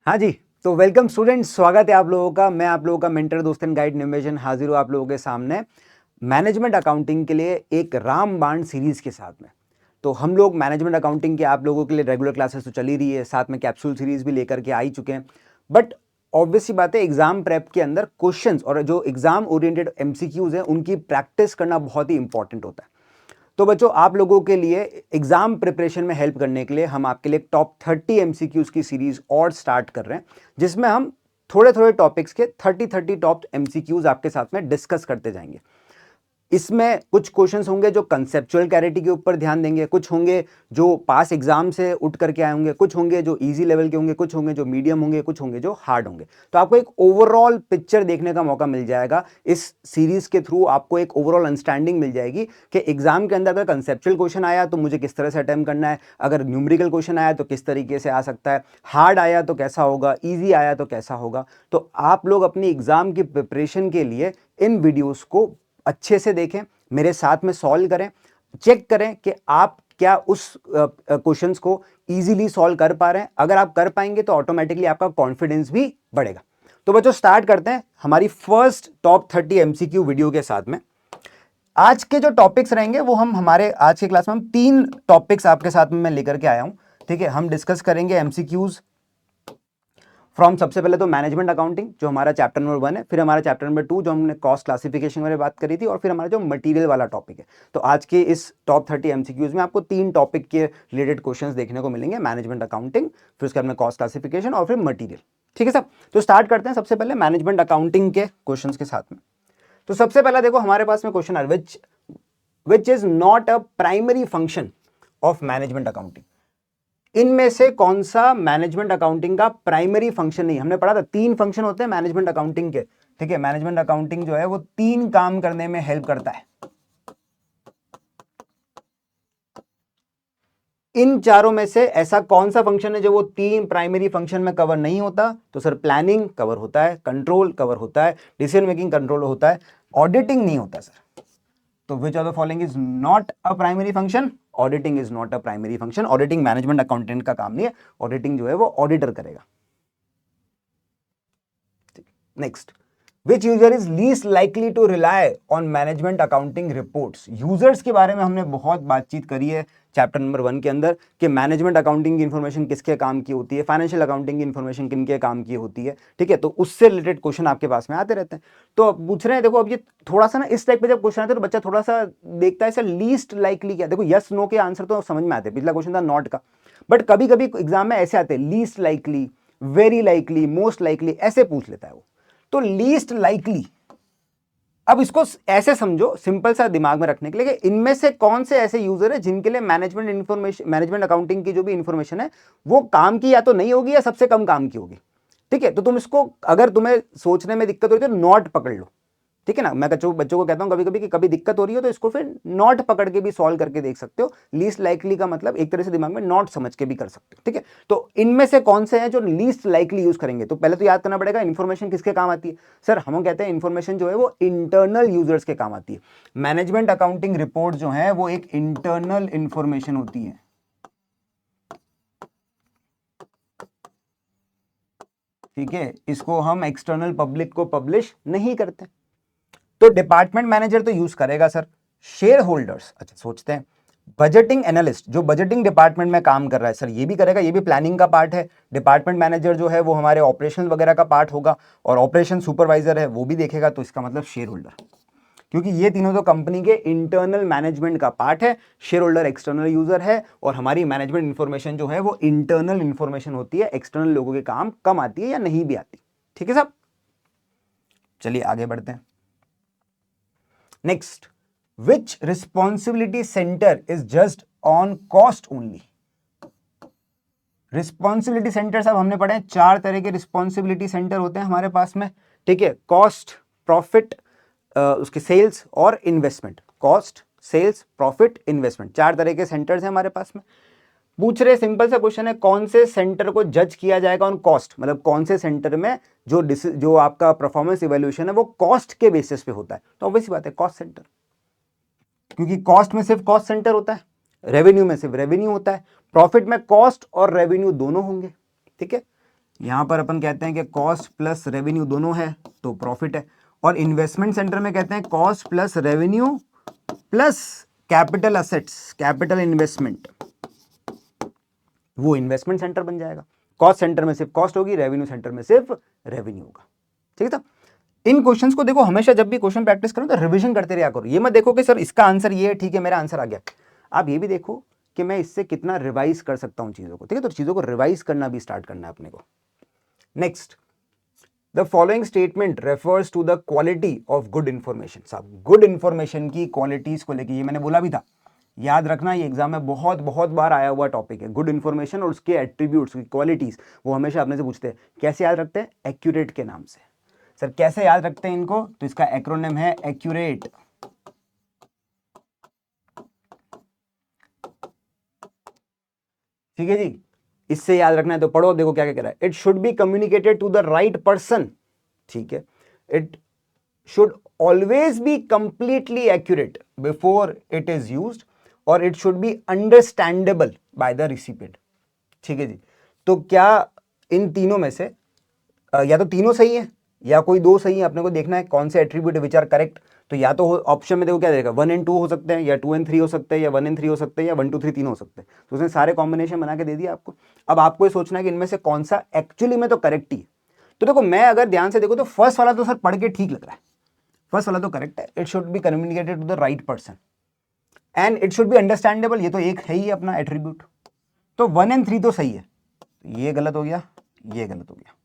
हाँ जी, तो welcome students, स्वागत है आप लोगों का। मैं आप लोगों का मेंटर दोस्त एंड गाइड निवेशन हाजिर हूँ आप लोगों के सामने मैनेजमेंट अकाउंटिंग के लिए एक रामबाण सीरीज के साथ में। तो हम लोग मैनेजमेंट अकाउंटिंग के आप लोगों के लिए रेगुलर क्लासेस तो चल ही रही है, साथ में कैप्सूल सीरीज भी लेकर के आ ही चुके हैं। बट ऑब्वियस सी बात है, एग्जाम प्रेप के अंदर क्वेश्चंस और जो एग्जाम ओरिएंटेड एमसीक्यूज हैं उनकी प्रैक्टिस करना बहुत ही इंपॉर्टेंट होता है। तो बच्चों, आप लोगों के लिए एग्जाम प्रिपरेशन में हेल्प करने के लिए हम आपके लिए टॉप 30 एमसीक्यूज की सीरीज और स्टार्ट कर रहे हैं, जिसमें हम थोड़े थोड़े टॉपिक्स के 30 टॉप एमसीक्यूज आपके साथ में डिस्कस करते जाएंगे। इसमें कुछ क्वेश्चंस होंगे जो कंसेप्चुअल क्लैरिटी के ऊपर ध्यान देंगे, कुछ होंगे जो पास एग्जाम से उठ करके आए होंगे, कुछ होंगे जो इजी लेवल के होंगे, कुछ होंगे जो मीडियम होंगे, कुछ होंगे जो हार्ड होंगे। तो आपको एक ओवरऑल पिक्चर देखने का मौका मिल जाएगा। इस सीरीज के थ्रू आपको एक ओवरऑल अंडरस्टैंडिंग मिल जाएगी कि एग्जाम के अंदर अगर कंसेप्चुअल क्वेश्चन आया तो मुझे किस तरह से अटेम्प्ट करना है, अगर न्यूमेरिकल क्वेश्चन आया तो किस तरीके से आ सकता है, हार्ड आया तो कैसा होगा, ईजी आया तो कैसा होगा। तो आप लोग अपनी एग्जाम की प्रिपरेशन के लिए इन वीडियोस को अच्छे से देखें, मेरे साथ में सॉल्व करें, चेक करें कि आप क्या उस क्वेश्चंस को इजीली सॉल्व कर पा रहे हैं। अगर आप कर पाएंगे तो ऑटोमेटिकली आपका कॉन्फिडेंस भी बढ़ेगा। तो बच्चों, स्टार्ट करते हैं हमारी फर्स्ट टॉप 30 एमसीक्यू वीडियो के साथ में। आज के जो टॉपिक्स रहेंगे वो हम हमारे आज के क्लास में हम 3 टॉपिक्स आपके साथ में मैं लेकर के आया हूं। ठीक है, हम डिस्कस करेंगे एमसीक्यूज फ्रॉम सबसे पहले तो मैनेजमेंट अकाउंटिंग जो हमारा चैप्टर नंबर 1 है, फिर हमारा चैप्टर नंबर 2 जो हमने कॉस्ट क्लासिफिकेशन वाले बात करी थी, और फिर हमारा जो मटेरियल वाला टॉपिक है। तो आज के इस टॉप 30 एमसीक्यूज में आपको 3 टॉपिक के रिलेटेड क्वेश्चंस देखने को मिलेंगे, मैनेजमेंट अकाउंटिंग, फिर उसके बाद कॉस्ट क्लासिफिकेशन और फिर मटीरियल। ठीक है सब। तो स्टार्ट करते हैं सबसे पहले मैनेजमेंट अकाउंटिंग के क्वेश्चन के साथ में। तो सबसे पहला देखो हमारे पास में क्वेश्चन है, which is not a primary function of management accounting. इनमें से कौन सा मैनेजमेंट अकाउंटिंग का प्राइमरी फंक्शन नहीं। हमने पढ़ा था 3 फंक्शन होते हैं मैनेजमेंट अकाउंटिंग के। ठीक है, मैनेजमेंट अकाउंटिंग जो है वो 3 काम करने में हेल्प करता है। इन चारों में से ऐसा कौन सा फंक्शन है जो वो 3 प्राइमरी फंक्शन में कवर नहीं होता? तो सर, प्लानिंग कवर होता है, कंट्रोल कवर होता है, डिसीजन मेकिंग कंट्रोल होता है, ऑडिटिंग नहीं होता सर। तो विच of the following is not a primary function? Auditing is not a primary function. Auditing management accountant का काम नहीं है, ऑडिटिंग जो है वो ऑडिटर करेगा। Next, which user is least likely to rely on management accounting reports. Users के बारे में हमने बहुत बातचीत करी है चैप्टर नंबर 1 के अंदर कि मैनेजमेंट अकाउंटिंग की इंफॉर्मेशन किसके काम की होती है, फाइनेंशियल अकाउंटिंग की इंफॉर्मेशन किनके काम की होती है। ठीक है, तो उससे रिलेटेड क्वेश्चन आपके पास में आते रहते हैं। तो अब पूछ रहे हैं, देखो अब ये थोड़ा सा ना इस टाइप पे जब क्वेश्चन आते हैं तो बच्चा थोड़ा सा देखता है सर लीस्ट लाइकली क्या। देखो यस नो के आंसर तो समझ में आते हैं, पिछला क्वेश्चन था नॉट का, बट कभी कभी एग्जाम में ऐसे आते हैं least likely, very likely, most likely, ऐसे पूछ लेता है वो। तो लीस्ट लाइकली, अब इसको ऐसे समझो सिंपल सा दिमाग में रखने के लिए कि इनमें से कौन से ऐसे यूजर है जिनके लिए मैनेजमेंट इंफॉर्मेशन, मैनेजमेंट अकाउंटिंग की जो भी इंफॉर्मेशन है वो काम की या तो नहीं होगी या सबसे कम काम की होगी। ठीक है, तो तुम इसको, अगर तुम्हें सोचने में दिक्कत हो रही है तो नॉट पकड़ लो। ठीक है ना, मैं बच्चों को कहता हूं कभी कभी कि कभी दिक्कत हो रही हो तो इसको फिर नॉट पकड़ के भी सॉल्व करके देख सकते हो। लीस्ट लाइकली का मतलब एक तरह से दिमाग में नॉट समझ के भी कर सकते हो। ठीक है, तो इनमें से कौन से हैं जो लीस्ट लाइकली यूज करेंगे? तो पहले तो याद करना पड़ेगा इन्फॉर्मेशन किसके काम आती है। सर, हम कहते हैं इन्फॉर्मेशन जो है वो इंटरनल यूजर्स के काम आती है। मैनेजमेंट अकाउंटिंग रिपोर्ट जो है वो एक इंटरनल इंफॉर्मेशन होती है। ठीक है, इसको हम एक्सटर्नल पब्लिक को पब्लिश नहीं करते। तो डिपार्टमेंट मैनेजर तो यूज करेगा सर। शेयर होल्डर्स, अच्छा सोचते हैं, बजटिंग एनालिस्ट जो बजटिंग डिपार्टमेंट में काम कर रहा है सर, ये भी करेगा, ये भी प्लानिंग का पार्ट है। डिपार्टमेंट मैनेजर जो है वो हमारे ऑपरेशन वगैरह का पार्ट होगा, और ऑपरेशन सुपरवाइजर है वो भी देखेगा। तो इसका मतलब शेयर होल्डर, क्योंकि ये तीनों तो कंपनी के इंटरनल मैनेजमेंट का पार्ट है। शेयर होल्डर एक्सटर्नल यूजर है, और हमारी मैनेजमेंट इंफॉर्मेशन जो है वो इंटरनल इंफॉर्मेशन होती है, एक्सटर्नल लोगों के काम कम आती है या नहीं भी आती। ठीक है साहब, चलिए आगे बढ़ते हैं। Next, which responsibility center is just on cost only? Responsibility centre साहब हमने पढ़े हैं, 4 तरह के रिस्पॉन्सिबिलिटी सेंटर होते हैं हमारे पास में। ठीक है, कॉस्ट, प्रॉफिट, उसके सेल्स और investment. Cost, sales, profit, investment, 4 तरह के सेंटर्स हैं हमारे पास में। पूछ रहे, सिंपल सा क्वेश्चन है, कौन से सेंटर को जज किया जाएगा ऑन कॉस्ट, मतलब कौन से सेंटर में जो आपका परफॉर्मेंस इवैल्यूएशन है वो कॉस्ट के बेसिस पे होता है। तो ऑब्वियस बात है कॉस्ट सेंटर, क्योंकि कॉस्ट में सिर्फ कॉस्ट सेंटर होता है, रेवेन्यू में सिर्फ रेवेन्यू होता है, प्रॉफिट में कॉस्ट और रेवेन्यू दोनों होंगे। ठीक है, यहाँ पर अपन कहते हैं कि कॉस्ट प्लस रेवेन्यू दोनों है तो प्रॉफिट है, और इन्वेस्टमेंट सेंटर में कहते हैं cost plus revenue plus capital assets, capital investment, वो इन्वेस्टमेंट सेंटर बन जाएगा। कॉस्ट सेंटर में सिर्फ कॉस्ट होगी, रेवेन्यू सेंटर में सिर्फ रेवेन्यू होगा। ठीक है, तो इन क्वेश्चंस को देखो, हमेशा जब भी क्वेश्चन प्रैक्टिस करो तो रिवीजन करते रहा करो। ये मत देखो कि सर इसका आंसर ये है, ठीक है मेरा आंसर आ गया। आप ये भी देखो कि मैं इससे कितना रिवाइज कर सकता हूं चीजों को। ठीक है, तो चीजों को रिवाइज करना भी स्टार्ट करना है अपने को। Next, the following statement refers to the quality of good information. साहब गुड इंफॉर्मेशन की क्वालिटीज को लेके, ये मैंने बोला भी था, याद रखना, ये एग्जाम में बहुत बहुत बार आया हुआ टॉपिक है। गुड इंफॉर्मेशन और उसके एट्रीब्यूट्स, क्वालिटीज, वो हमेशा अपने से पूछते हैं। कैसे याद रखते हैं? एक्यूरेट के नाम से। सर कैसे याद रखते हैं इनको? तो इसका एक्रोनिम है एक्यूरेट। ठीक है जी, इससे याद रखना है तो पढ़ो। देखो क्या क्या कह रहा है, it should be communicated to the right person. ठीक है, it should always be completely accurate before it is used, और it should be understandable by the recipient. ठीक है जी, तो क्या इन तीनों में से या तो तीनों सही है या कोई दो सही है? अपने को देखना है कौन से एट्रीब्यूट विच आर करेक्ट। तो या तो ऑप्शन में देखो क्या देगा, 1 and 2 हो सकते हैं, या 2 and 3 हो सकते हैं, या 1 and 3 हो सकते हैं, या 1 2 3 तीन हो सकते हैं। तो उसने सारे कॉम्बिनेशन बना के दे दिया आपको। अब आपको ये सोचना है कि इनमें से कौन सा एक्चुअली में तो करेक्ट ही है। तो देखो मैं अगर ध्यान से देखो तो फर्स्ट वाला तो सर पढ़ के ठीक लग रहा है, फर्स्ट वाला तो करेक्ट है। It should be communicated to the right person and it should be understandable, ये तो एक है ही अपना एट्रीब्यूट। तो 1 and 3 तो सही है, ये गलत हो गया, ये गलत हो गया।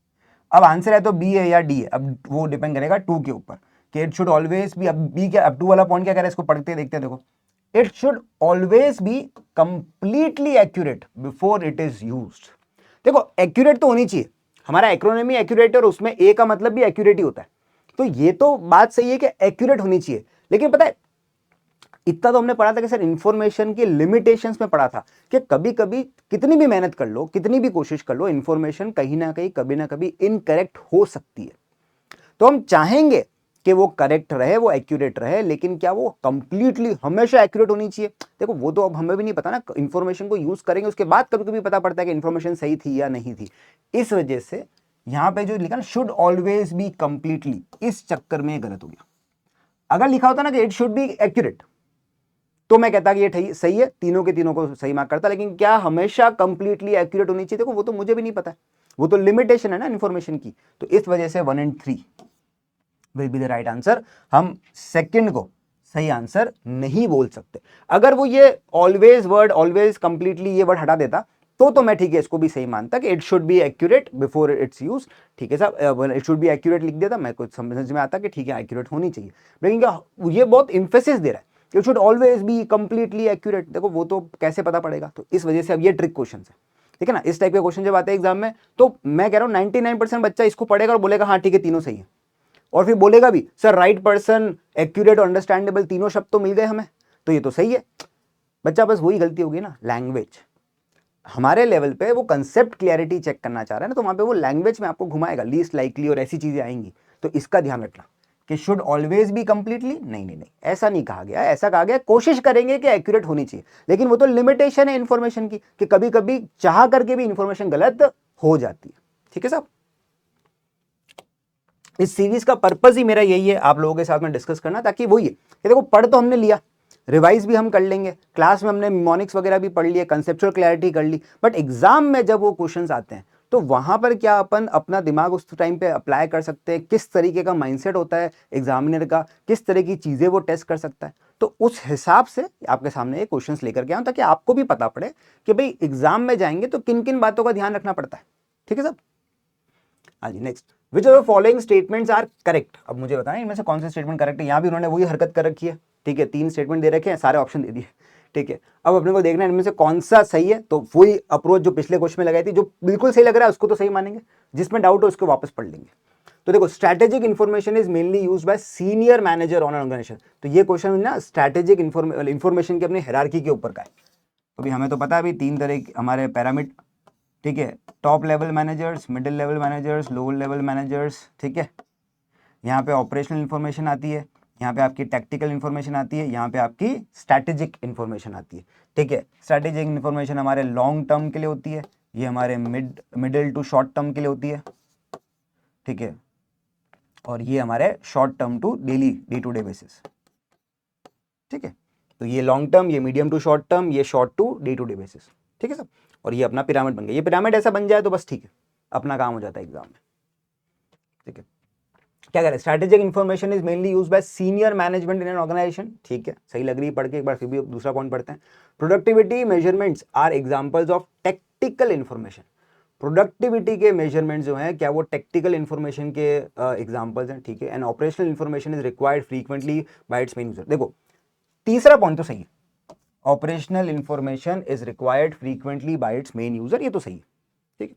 अब आंसर है तो बी है या डी है, अब वो डिपेंड करेगा 2 के ऊपर कि इट शुड ऑलवेज बी। अब बी क्या, अब 2 वाला पॉइंट क्या कह रहा है, इसको पढ़ते देखते हैं। देखो, it should always be completely accurate before it is used. देखो एक्यूरेट तो होनी चाहिए, हमारा एक्रोनिमी एक्यूरेट है और उसमें ए का मतलब भी एक्यूरेट ही होता है। तो ये तो बात सही है कि एक्यूरेट होनी चाहिए, लेकिन पता है इतना तो हमने पढ़ा था कि सर इंफॉर्मेशन के लिमिटेशंस में पढ़ा था कि कभी कभी कितनी भी मेहनत कर लो, कितनी भी कोशिश कर लो, इंफॉर्मेशन कहीं ना कहीं कभी ना कभी इनकरेक्ट हो सकती है। तो हम चाहेंगे कि वो करेक्ट रहे, वो एक्यूरेट रहे, लेकिन क्या वो कंप्लीटली हमेशा एक्यूरेट होनी चाहिए? देखो वो तो अब हमें भी नहीं पता ना, इंफॉर्मेशन को यूज करेंगे उसके बाद कभी कभी पता पड़ता है कि इंफॉर्मेशन सही थी या नहीं थी। इस वजह से यहां पे जो लिखा ना शुड ऑलवेज बी कंप्लीटली, इस चक्कर में गलत हो गया। अगर लिखा होता ना कि इट शुड बी एक्यूरेट तो मैं कहता कि ये सही है, तीनों के तीनों को सही मार्क करता। लेकिन क्या हमेशा कंप्लीटली एक्यूरेट होनी चाहिए? देखो वो तो मुझे भी नहीं पता है, वो तो लिमिटेशन है ना इन्फॉर्मेशन की। तो इस वजह से 1 and 3 will be the right answer. हम सेकंड को सही आंसर नहीं बोल सकते। अगर वो ये ऑलवेज वर्ड, ऑलवेज कंप्लीटली ये वर्ड हटा देता तो मैं ठीक है इसको भी सही मानता कि it should be accurate before it's use. ठीक है साहब, इट शुड बी एक्यूरेट लिख देता, मैं कुछ समझ में आता कि ठीक है एक्यूरेट होनी चाहिए। लेकिन क्या ये बहुत इंफेसिस दे रहा है, it should always be completely accurate. देखो वो तो कैसे पता पड़ेगा? तो इस वजह से अब ये ट्रिक क्वेश्चन है, ठीक है ना। इस टाइप के क्वेश्चन जब आते हैं एग्जाम में तो मैं कह रहा हूँ 99% बच्चा इसको पढ़ेगा और बोलेगा हाँ ठीक है तीनों सही है, और फिर बोलेगा भी सर राइट पर्सन, एक्यूरेट और अंडरस्टैंडेबल तीनों शब्द तो मिल गए हमें, तो ये तो सही है। बच्चा बस वही गलती होगी ना, लैंग्वेज। हमारे लेवल पे वो कंसेप्ट क्लियरिटी चेक करना चाह रहा है ना, तो वहां पे वो लैंग्वेज में आपको घुमाएगा, लीस्ट लाइकली और ऐसी चीजें आएंगी। तो इसका ध्यान रखना कि शुड ऑलवेज बी कंप्लीटली, नहीं नहीं नहीं, ऐसा नहीं कहा गया। ऐसा कहा गया कोशिश करेंगे कि एक्यूरेट होनी चाहिए, लेकिन वो तो लिमिटेशन है इन्फॉर्मेशन की कि कभी कभी चाह करके भी इंफॉर्मेशन गलत हो जाती है। ठीक है साहब, इस सीरीज का पर्पस ही मेरा यही है आप लोगों के साथ में डिस्कस करना, ताकि वही है कि देखो पढ़ तो हमने लिया, रिवाइज भी हम कर लेंगे, क्लास में हमने निमोनिक्स वगैरह भी पढ़ लिए, कंसेप्चुअल क्लैरिटी कर ली, बट एग्जाम में जब वो क्वेश्चंस आते हैं तो वहां पर क्या अपन अपना दिमाग उस टाइम पे अप्लाई कर सकते हैं, किस तरीके का माइंडसेट होता है एग्जामिनर का, किस तरह की चीजें वो टेस्ट कर सकता है। तो उस हिसाब से आपके सामने ये क्वेश्चंस लेकर के आऊं ताकि आपको भी पता पड़े कि भाई एग्जाम में जाएंगे तो किन किन बातों का ध्यान रखना पड़ता है। ठीक है साहब, हाँ जी। Next, which of the following statements are correct. अब मुझे बताएं इनमें से कौन से स्टेटमेंट करेक्ट है। यहाँ भी उन्होंने वही हरकत कर रखी है, ठीक है, 3 स्टेटमेंट दे रखे हैं, सारे ऑप्शन दे दिए, ठीक है। अब अपने को देखना है इनमें से कौन सा सही है, तो वही अप्रोच जो पिछले क्वेश्चन में लगाई थी, जो बिल्कुल सही लग रहा है उसको तो सही मानेंगे, जिसमें डाउट हो उसको वापस पढ़ लेंगे। तो देखो, strategic information is mainly used by senior manager on an organisation. तो ये क्वेश्चन ना स्ट्रेटेजिक इन्फॉर्मेशन की अपनी हायरार्की के ऊपर का है। तो भी हमें तो पता है अभी 3 तरह हमारे पैरामिड, ठीक है, top level managers, middle level managers, lower level managers, ठीक है। यहाँ पे ऑपरेशनल इन्फॉर्मेशन आती है, यहाँ पे आपकी टैक्टिकल इन्फॉर्मेशन आती है, यहाँ पे आपकी स्ट्रैटेजिक इन्फॉर्मेशन आती है, ठीक है। स्ट्रैटेजिक इन्फॉर्मेशन हमारे लॉन्ग टर्म के लिए होती है, ये हमारे मिडिल टू शॉर्ट टर्म के लिए होती है, ठीक है, और ये हमारे short term to daily day to day basis, ठीक है। तो ये लॉन्ग टर्म, ये मीडियम टू शॉर्ट टर्म, ये short to day to day basis, ठीक है सब। और ये अपना पिरामिड बन गया। ये पिरामिड ऐसा बन जाए तो बस ठीक है, अपना काम हो जाता है एग्जाम में, ठीक है। क्या करें, strategic information is mainly used by senior management in an organisation, ठीक है, सही लग रही है पढ़ के, एक बार फिर भी दूसरा पॉइंट पढ़ते हैं। Productivity measurements are examples of tactical information. Productivity के मेजरमेंट जो है क्या वो टेक्टिकल इन्फॉर्मेशन के एग्जांपल्स हैं, ठीक है। And operational information is required frequently bye it's main user. देखो तीसरा पॉइंट तो सही है, operational information is required frequently bye it's main user, ये तो सही है, ठीक है।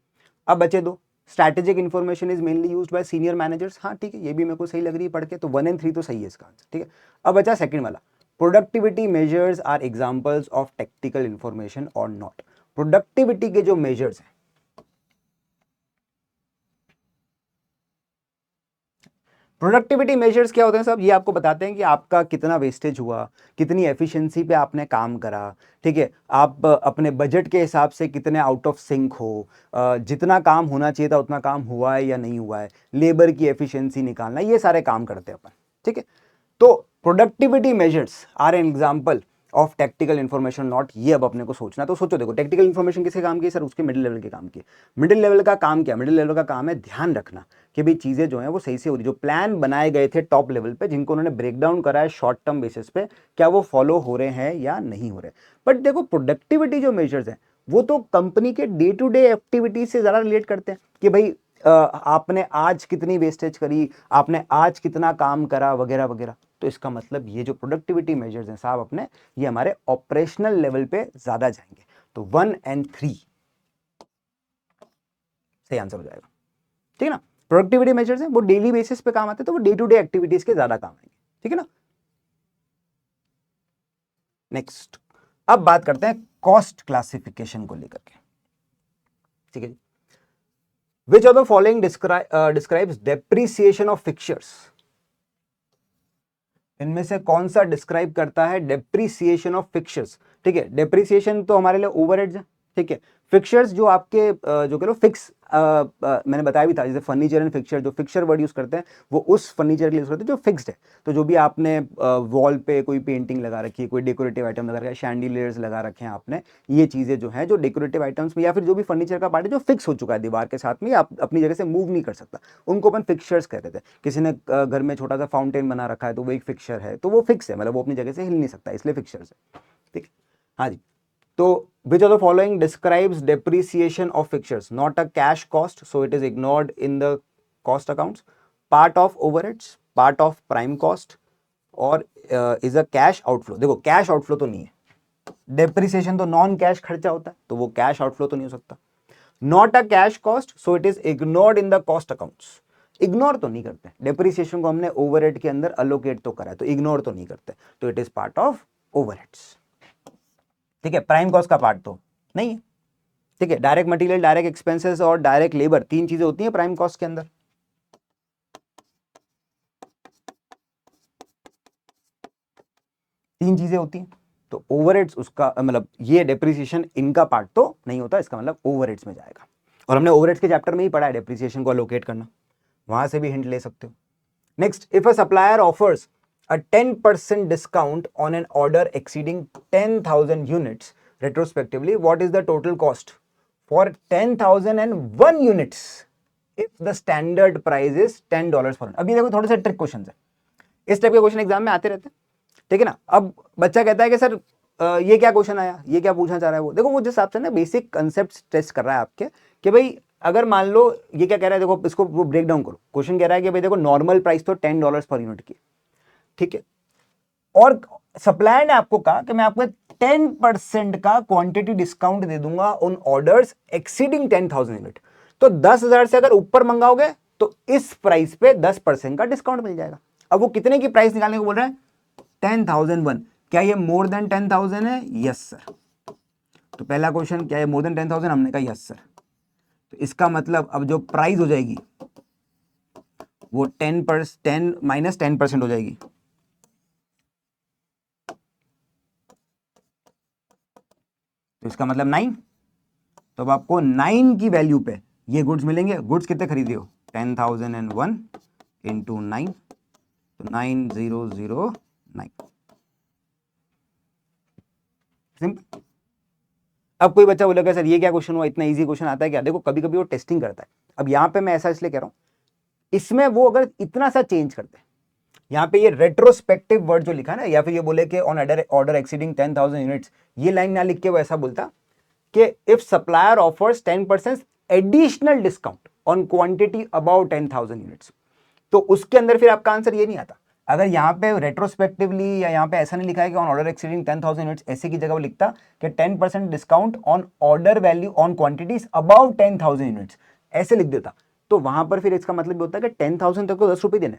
अब बचे दो, strategic information is mainly used by senior managers, हाँ ठीक है, ये भी मेरे को सही लग रही है पढ़ के, तो 1 और 3 तो सही है इसका आंसर, ठीक है। अब बचा सेकंड वाला, productivity measures are examples of tactical information or not. Productivity के जो मेजर्स हैं, प्रोडक्टिविटी मेजर्स क्या होते हैं सब, ये आपको बताते हैं कि आपका कितना वेस्टेज हुआ, कितनी एफिशिएंसी पे आपने काम करा, ठीक है, आप अपने बजट के हिसाब से कितने आउट ऑफ सिंक हो, जितना काम होना चाहिए था उतना काम हुआ है या नहीं हुआ है, लेबर की एफिशिएंसी निकालना, ये सारे काम करते हैं अपन, ठीक है। तो productivity measures are an example of technical information not, ये अब अपने को सोचना। तो सोचो, देखो टेक्निकल इन्फॉर्मेशन किसके काम की है सर, उसके मिडिल लेवल के काम की। मिडिल लेवल का काम क्या, मिडिल लेवल का काम है ध्यान रखना कि भाई चीजें जो है वो सही से हो रही, जो प्लान बनाए गए थे टॉप लेवल पे, जिनको उन्होंने ब्रेक डाउन करा है शॉर्ट टर्म बेसिस पे, क्या वो फॉलो हो रहे हैं या नहीं हो रहे। बट देखो प्रोडक्टिविटी जो मेजर्स हैं वो तो कंपनी के डे टू डे एक्टिविटीज से ज्यादा रिलेट करते हैं कि भाई आपने आज कितनी वेस्टेज करी, आपने आज कितना काम करा, वगैरह वगैरह। तो इसका मतलब ये जो प्रोडक्टिविटी मेजर्स हैं साहब अपने, ये हमारे ऑपरेशनल लेवल पे ज्यादा जाएंगे। तो 1 और 3 सही आंसर हो जाएगा, ठीक है ना। प्रोडक्टिविटी मेजर्स हैं वो डेली बेसिस पे काम आते हैं, तो वो डे टू डे एक्टिविटीज के ज्यादा काम आएंगे, ठीक है ना। नेक्स्ट, अब बात करते हैं कॉस्ट क्लासिफिकेशन को लेकर के, ठीक है जी। Which of the following describes depreciation of fixtures, इनमें से कौन सा डिस्क्राइब करता है डेप्रिसिएशन ऑफ फिक्चर्स, ठीक है। डेप्रिसिएशन तो हमारे लिए ओवरहेड्स है, ठीक है। फिक्चर्स जो आपके जो कह लो फिक्स, मैंने बताया भी था, जैसे फर्नीचर एंड फिक्चर, जो फिक्चर वर्ड यूज करते हैं वो उस फर्नीचर के लिए यूज करते हैं जो फिक्स्ड है। तो जो भी आपने वॉल पे कोई पेंटिंग लगा रखी है, कोई डेकोरेटिव आइटम लगा रखा है, शैंडिलियर्स लगा रखे हैं आपने, ये चीजें जो है जो डेकोरेटिव आइटम्स में, या फिर जो भी फर्नीचर का पार्ट है जो फिक्स हो चुका है दीवार के साथ में, आप अपनी जगह से मूव नहीं कर सकता, उनको अपन फिक्चर्स कहते थे। किसी ने घर में छोटा सा फाउंटेन बना रखा है तो वो एक फिक्चर है, तो वो फिक्स है, मतलब वो अपनी जगह से हिल नहीं सकता, इसलिए फिक्चर्स है, ठीक है। हाँ जी। तो which of the following describes depreciation of fixtures, not a cash cost so it is ignored in the cost accounts, part of overheads, part of prime cost, और is a cash outflow। देखो cash outflow तो नहीं है, depreciation तो non cash खर्चा होता है, तो वो कैश आउटफ्लो तो नहीं हो सकता। Not a cash cost so it is ignored in the cost accounts, ignore तो नहीं करते, डेप्रिसिएशन को हमने ओवरहेड के अंदर अलोकेट तो करा है, तो इग्नोर तो नहीं करते, तो it is part of overheads, ठीक है। प्राइम कॉस्ट का पार्ट तो नहीं है, ठीक है। डायरेक्ट मटेरियल, डायरेक्ट एक्सपेंसेस और डायरेक्ट लेबर, तीन चीजें होती हैं प्राइम कॉस्ट के अंदर, तीन चीजें होती हैं। तो ओवरहेड्स उसका मतलब ये डेप्रिसिएशन इनका पार्ट तो नहीं होता, इसका मतलब ओवरहेड्स में जाएगा। और हमने ओवरहेड्स के चैप्टर में ही पढ़ा है डेप्रिसिएशन को अलोकेट करना, वहां से भी हिंट ले सकते हो। Next, if a supplier offers a 10% discount on an order exceeding 10,000 units retrospectively, what is the total cost for 10,001 units if the standard price is $10 per unit? अभी देखो थोड़े से ट्रिक क्वेश्चन है, इस टाइप के क्वेश्चन एग्जाम में आते रहते हैं, ठीक है ना। अब बच्चा कहता है कि सर ये क्या क्वेश्चन आया, ये क्या पूछना चाह रहा है वो, देखो वो जिस हिसाब से ना बेसिक कंसेप्ट टेस्ट कर रहा है आपके, कि भाई अगर मान लो ये क्या कह रहा है, देखो इसको वो ब्रेक डाउन करो। क्वेश्चन कह रहा है कि भाई देखो नॉर्मल प्राइस तो $10 पर यूनिट की, ठीक है, और सप्लायर ने आपको कहा कि मैं आपको 10% का क्वांटिटी डिस्काउंट दे दूंगा ऑन ऑर्डर्स एक्सीडिंग 10,000 यूनिट। तो 10,000 से अगर ऊपर मंगाओगे तो इस प्राइस पे 10% का डिस्काउंट मिल जाएगा। अब वो कितने की प्राइस निकालने को बोल रहे हैं, 10,001। क्या ये मोर देन 10,000 है, यस सर। तो पहला क्वेश्चन, क्या ये मोर देन 10,000, हमने कहा यस सर। तो इसका मतलब अब जो प्राइस हो जाएगी वो 10 माइनस 10% हो जाएगी, तो इसका मतलब 9। तो अब आपको 9 की वैल्यू पे ये गुड्स मिलेंगे। गुड्स कितने खरीदे हो? 10,001 इंटू 9, तो 9009। सिंपल। अब कोई बच्चा बोलेगा सर ये क्या क्वेश्चन हुआ, इतना इजी क्वेश्चन आता है क्या? देखो कभी कभी वो टेस्टिंग करता है। अब यहाँ पे मैं ऐसा इसलिए कह रहा हूँ, इसमें वो अगर इतना सा चेंज करते हैं, यहाँ पे ये रेट्रोस्पेक्टिव वर्ड जो लिखा है ना, या फिर ये बोले कि ऑन ऑर्डर एक्सीडिंग 10,000 यूनिट्स, ये लाइन ना लिख के वो ऐसा बोलता कि if supplier offers 10% additional discount on quantity above 10,000 units, तो उसके अंदर फिर आपका आंसर ये नहीं आता। अगर यहाँ पे रेट्रोस्पेक्टिवली या यहाँ पे ऐसा नहीं लिखा है कि ऑन ऑर्डर एक्सीडिंग 10,000 यूनिट्स, ऐसे की जगह वो लिखता कि 10% discount on order value on quantities above 10,000 units, ऐसे लिख देता, तो वहां पर फिर इसका मतलब होता है कि 10,000 तक को 10 रुपए देने,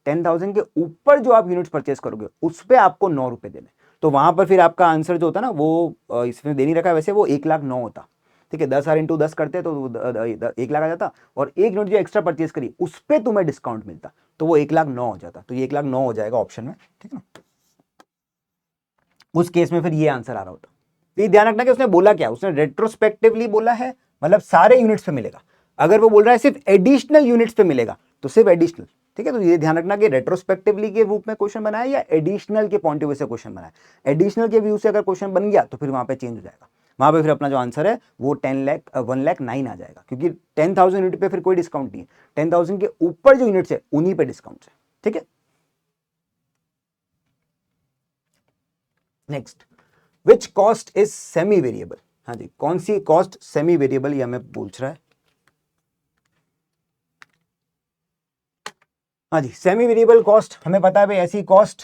10,000 के ऊपर जो आप यूनिट्स परचेस करोगे उस पर आपको 9 रुपए देने। तो वहां पर फिर आपका आंसर जो होता है ना, वो इसमें दे नहीं रखा है वैसे, वो 1,09,000 होता। ठीक है, 10,000 इंटू 10 करते तो 1,00,000 आ जाता, और एक यूनिट जो एक्स्ट्रा परचेस करी उस पर तुम्हें डिस्काउंट मिलता, तो वो 1,09,000 हो जाता। तो ये 1,09,000 हो जाएगा ऑप्शन में। ठीक है ना, उस केस में फिर ये आंसर आ रहा होता। तो ये ध्यान रखना कि उसने बोला क्या, उसने रेट्रोस्पेक्टिवली बोला है, मतलब सारे यूनिट्स पे मिलेगा। अगर वो बोल रहा है सिर्फ एडिशनल यूनिट्स पे मिलेगा तो सिर्फ एडिशनल। ठीक है, तो ये ध्यान रखना कि रेट्रोस्पेक्टिवली के रूप में क्वेश्चन बनाया या एडिशनल के पॉइंट ऑफ व्यू से क्वेश्चन बनाया। एडिशनल के व्यू से अगर क्वेश्चन बन गया तो फिर वहां पे चेंज हो जाएगा, वहां पे फिर अपना जो आंसर है वो 1,09,000 आ जाएगा, क्योंकि 10,000 यूनिट पे फिर कोई डिस्काउंट नहीं है, 10,000 के ऊपर जो यूनिट्स है उन्हीं पे डिस्काउंट है। ठीक है, next, which cost is semi variable? हाँ जी, कौन सी कॉस्ट सेमी वेरिएबल, ये हमें पूछ रहा है। हाँ जी, सेमी वेरिएबल कॉस्ट हमें पता है भाई, ऐसी कॉस्ट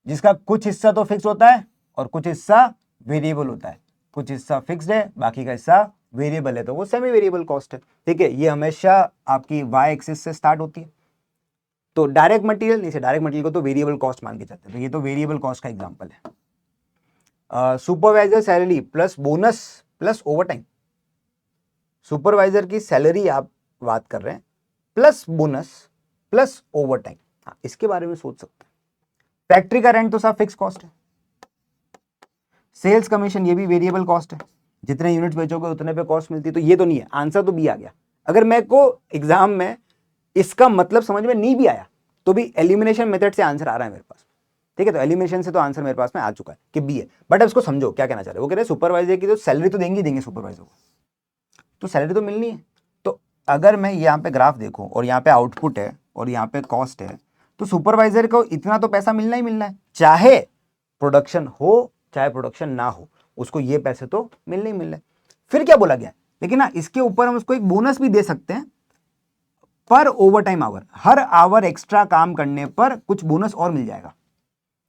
जिसका कुछ हिस्सा तो फिक्स होता है और कुछ हिस्सा वेरिएबल होता है। कुछ हिस्सा फिक्स्ड है, बाकी का हिस्सा वेरिएबल है, तो वो सेमी वेरिएबल कॉस्ट है। ठीक है, ये हमेशा आपकी वाई एक्सिस से स्टार्ट होती है। तो डायरेक्ट मटेरियल, इसे डायरेक्ट मटेरियल को तो वेरिएबल कॉस्ट मान के चलते हैं, तो ये तो वेरिएबल कॉस्ट का एग्जांपल है। Supervisor salary plus bonus plus overtime. Supervisor की सैलरी आप बात कर रहे हैं, प्लस बोनस प्लस ओवरटाइम। हाँ, इसके बारे में सोच सकते हैं। फैक्ट्री का रेंट तो साहब फिक्स कॉस्ट है। सेल्स कमीशन ये भी वेरिएबल कॉस्ट है, जितने यूनिट्स बेचोगे उतने पे कॉस्ट मिलती है, तो ये तो नहीं है। आंसर तो बी आ गया। अगर मेरे को एग्जाम में इसका मतलब समझ में नहीं भी आया तो भी एलिमिनेशन मेथड से आंसर आ रहा है मेरे पास। ठीक है, तो एलिमिनेशन से तो आंसर मेरे पास में आ चुका है कि बी है। बट अब इसको समझो क्या कहना चाह रहे हैं। वो कह रहे हैं सुपरवाइजर की तो सैलरी तो देंगे सुपरवाइजर को, तो सैलरी तो मिलनी है। तो अगर मैं यहाँ पे ग्राफ देखूं और यहाँ पे आउटपुट है और यहाँ पे कॉस्ट है, तो सुपरवाइजर को इतना तो पैसा मिलना ही मिलना है, चाहे प्रोडक्शन हो चाहे प्रोडक्शन ना हो, उसको ये पैसे तो मिलने ही मिलने। फिर क्या बोला गया, लेकिन ना इसके ऊपर हम उसको एक बोनस भी दे सकते हैं, पर ओवर टाइम आवर, हर आवर एक्स्ट्रा काम करने पर कुछ बोनस और मिल जाएगा।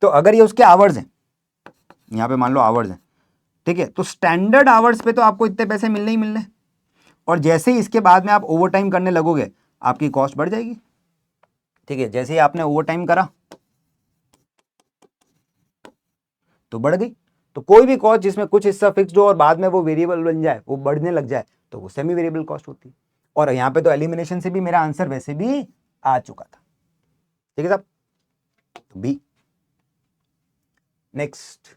तो अगर ये उसके आवर्स हैं, यहाँ पे मान लो आवर्स हैं, ठीक है, तो स्टैंडर्ड आवर्स पे तो आपको इतने पैसे मिलने ही मिलने, और जैसे ही इसके बाद में आप ओवर टाइम करने लगोगे आपकी कॉस्ट बढ़ जाएगी। ठीक है, जैसे ही आपने ओवर टाइम करा तो बढ़ गई। तो कोई भी कॉस्ट जिसमें कुछ हिस्सा फिक्स्ड हो और बाद में वो वेरिएबल बन जाए, वो बढ़ने लग जाए, तो वो सेमी वेरिएबल कॉस्ट होती है। और यहाँ पे तो एलिमिनेशन से भी मेरा आंसर वैसे भी आ चुका था। ठीक है साहब, तो B. Next,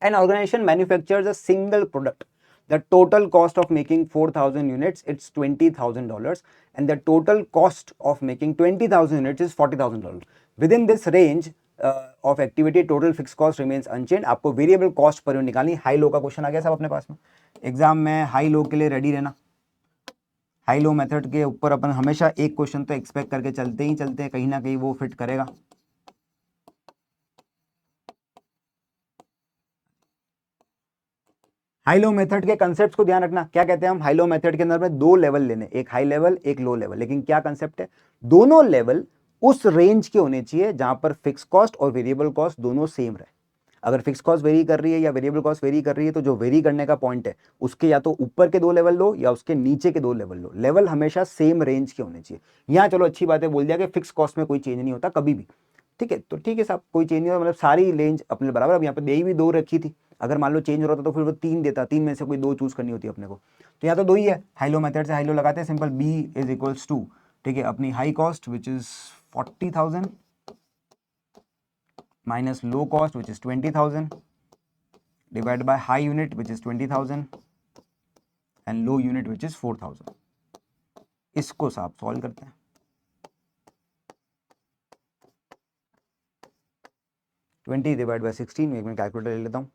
an organization manufactures a single product. The total cost of making 4,000 units, it's $20,000, and the total cost of making 20,000 units is $40,000. Within this range of activity, total fixed cost remains unchanged. आपको variable cost per unit निकालनी। High low का question आ गया सब अपने पास में exam में, high low के लिए रेडी रहना। हाई लो मेथड के ऊपर अपन हमेशा एक क्वेश्चन तो एक्सपेक्ट करके चलते ही चलते हैं, कहीं ना कहीं वो फिट करेगा। हाई लो मेथड के कंसेप्ट को ध्यान रखना। क्या कहते हैं हम, हाई लो मेथड के अंदर में दो लेवल लेने, एक हाई लेवल एक लो लेवल, लेकिन क्या कंसेप्ट है, दोनों लेवल उस रेंज के होने चाहिए जहां पर फिक्स कॉस्ट और वेरिएबल कॉस्ट दोनों सेम रहे। अगर फिक्स कॉस्ट वेरी कर रही है या वेरिएबल कॉस्ट वेरी कर रही है, तो जो वेरी करने का पॉइंट है उसके या तो ऊपर के दो लेवल लो या उसके नीचे के दो लेवल लो, लेवल हमेशा सेम रेंज के होने चाहिए। यहाँ चलो अच्छी बात है, बोल दिया कि फिक्स कॉस्ट में कोई चेंज नहीं होता कभी भी। ठीक है, तो ठीक है साहब, कोई चेंज नहीं होता, मतलब सारी रेंज अपने बराबर। अब यहाँ पे दे भी दो रखी थी, अगर मान लो चेंज हो रहा था तो फिर वो 3 देता, 3 में से कोई 2 चूज करनी होती है अपने को, तो यहाँ तो 2 ही है। हाई लो मेथड से हाई लो लगाते हैं, simple B is equals to, ठीक है, अपनी high cost which is 40,000 minus low cost which is 20,000 divide by high unit which is 20,000 and low unit which is 4,000। इसको आप सॉल्व करते हैं। 20 डिवाइड बाय 16, एक मिनट कैलकुलेटर ले लेता हूं।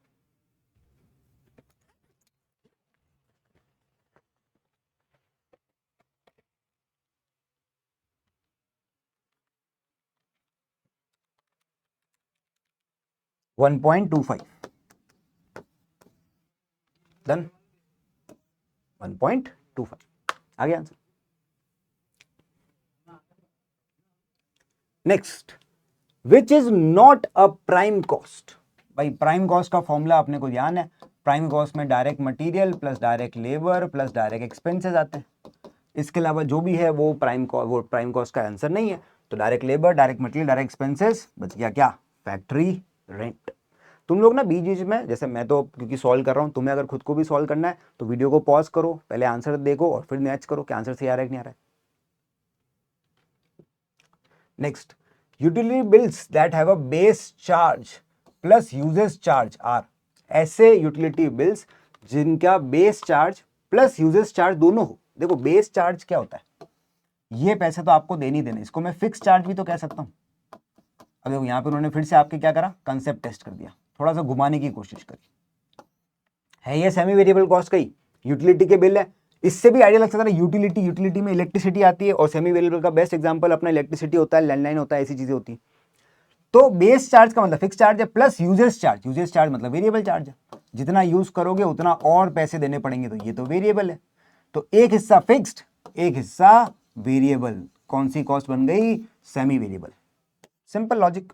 $1.25 डन। 1.25 आ गया answer. Next, which is not a prime cost. भाई प्राइम कॉस्ट का फॉर्मूला अपने को ध्यान है, प्राइम कॉस्ट में direct material plus direct labour plus direct expenses आते हैं। इसके अलावा जो भी है वो प्राइम कॉस्ट का आंसर नहीं है। तो direct labour, direct material, direct expenses, बच गया क्या, फैक्ट्री रेंट। तुम लोग ना बीच बीच में, जैसे मैं तो क्योंकि सॉल्व कर रहा हूं, तुम्हें अगर खुद को भी सॉल्व करना है तो वीडियो को पॉज करो, पहले आंसर देखो और फिर मैच करो कि आंसर सही आ रहा है कि नहीं आ रहा है। Next, utility bills that have a base charge plus usage charge are. ऐसे यूटिलिटी बिल्स जिनका base charge plus usage charge दोनों हो। देखो बेस चार्ज क्या होता है, ये पैसे तो आपको देने ही देने, इसको मैं फिक्स चार्ज भी तो कह सकता हूं। अब देखो यहां पे उन्होंने फिर से आपके क्या करा, कंसेप्ट टेस्ट कर दिया, थोड़ा सा घुमाने की कोशिश करी। है ये सेमी वेरिएबल कॉस्ट का ही यूटिलिटी के बिल है। इससे भी आइडिया लग सकता है, यूटिलिटी में इलेक्ट्रिसिटी आती है और सेमी वेरिएबल का बेस्ट एग्जांपल अपना इलेक्ट्रिसिटी होता है, लैंडलाइन होता है, ऐसी चीजें होती है। तो बेस चार्ज का मतलब फिक्स चार्ज है प्लस यूजेस चार्ज मतलब वेरिएबल चार्ज है। जितना यूज करोगे उतना और पैसे देने पड़ेंगे, तो ये तो वेरिएबल है। तो एक हिस्सा फिक्स्ड, एक हिस्सा वेरिएबल। कौन सी कॉस्ट बन गई, semi variable. Simple logic.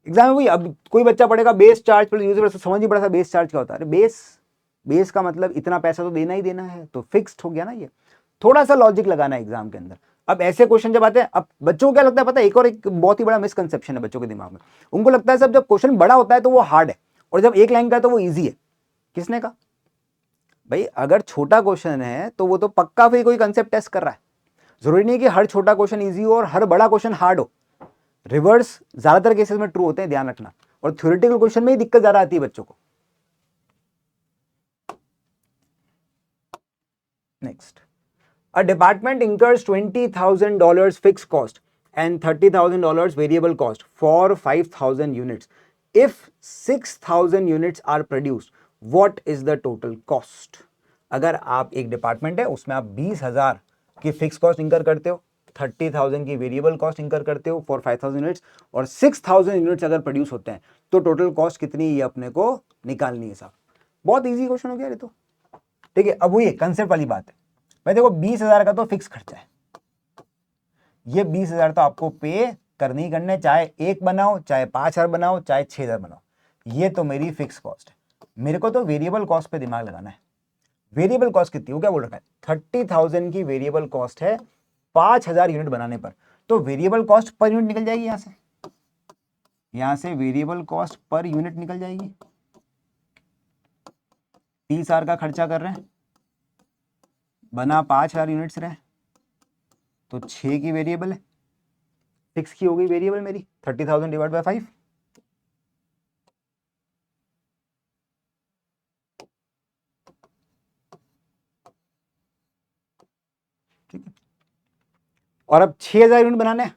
Exam में वही, अब कोई बच्चा पढ़ेगा बेस चार्ज प्लस यूजेस, समझ नहीं पड़ा था बेस चार्ज क्या होता है। अरे बेस का मतलब इतना पैसा तो देना ही देना है, तो फिक्स्ड हो गया ना ये। थोड़ा सा लॉजिक लगाना है एग्जाम के अंदर। अब ऐसे क्वेश्चन जब आते हैं, अब बच्चों को क्या लगता है पता है, एक बहुत ही बड़ा मिसकंसेप्शन है बच्चों के दिमाग में। उनको लगता है सब जब क्वेश्चन बड़ा होता है तो वो हार्ड है, और जब एक लाइन का है तो वो ईजी है। किसने कहा भाई, अगर छोटा क्वेश्चन है तो वो तो पक्का फिर कोई कंसेप्ट टेस्ट कर रहा है। जरूरी नहीं कि हर छोटा क्वेश्चन ईजी हो और हर बड़ा क्वेश्चन हार्ड हो। रिवर्स ज्यादातर केसेस में ट्रू होते हैं, ध्यान रखना। और थ्योरेटिकल क्वेश्चन में ही दिक्कत ज्यादा आती है बच्चों को। Next, a department incurs $20,000 fixed cost and $30,000 variable cost for 5,000 units. If 6,000 units are produced, what is the total cost? अगर आप एक डिपार्टमेंट है उसमें आप 20,000 की फिक्स कॉस्ट इंकर करते हो, 30,000 की वेरिएबल कॉस्ट इंकर करते हो फॉर 5,000 यूनिट्स, और 6,000 यूनिट्स अगर प्रोड्यूस होते हैं तो टोटल कॉस्ट कितनी ये अपने को निकालनी है साहब। बहुत इजी क्वेश्चन हो गया ये तो। ठीक है, अब वो ये कंसेप्ट वाली बात है। भाई देखो 20,000 का तो फिक्स खर्चा है, ये 20,000 तो आपको पे करनी ही करने, चाहे एक बनाओ, चाहे 5,000 बनाओ, चाहे 6,000 बनाओ, ये तो मेरी फिक्स कॉस्ट है। मेरे को तो वेरिएबल कॉस्ट पे दिमाग लगाना है। वेरिएबल कॉस्ट कितनी हो, क्या बोल रखा है, 30,000 की वेरिएबल कॉस्ट है 5,000 यूनिट बनाने पर। तो वेरिएबल कॉस्ट पर यूनिट निकल जाएगी, यहां से वेरिएबल कॉस्ट पर यूनिट निकल जाएगी। 30,000 का खर्चा कर रहे हैं, बना 5,000 यूनिट्स रहे, तो 6 की वेरिएबल है, 6 की हो गई वेरिएबल मेरी, 30,000 डिवाइड बाय 5। ठीक है, और अब 6,000 यूनिट बनाने हैं,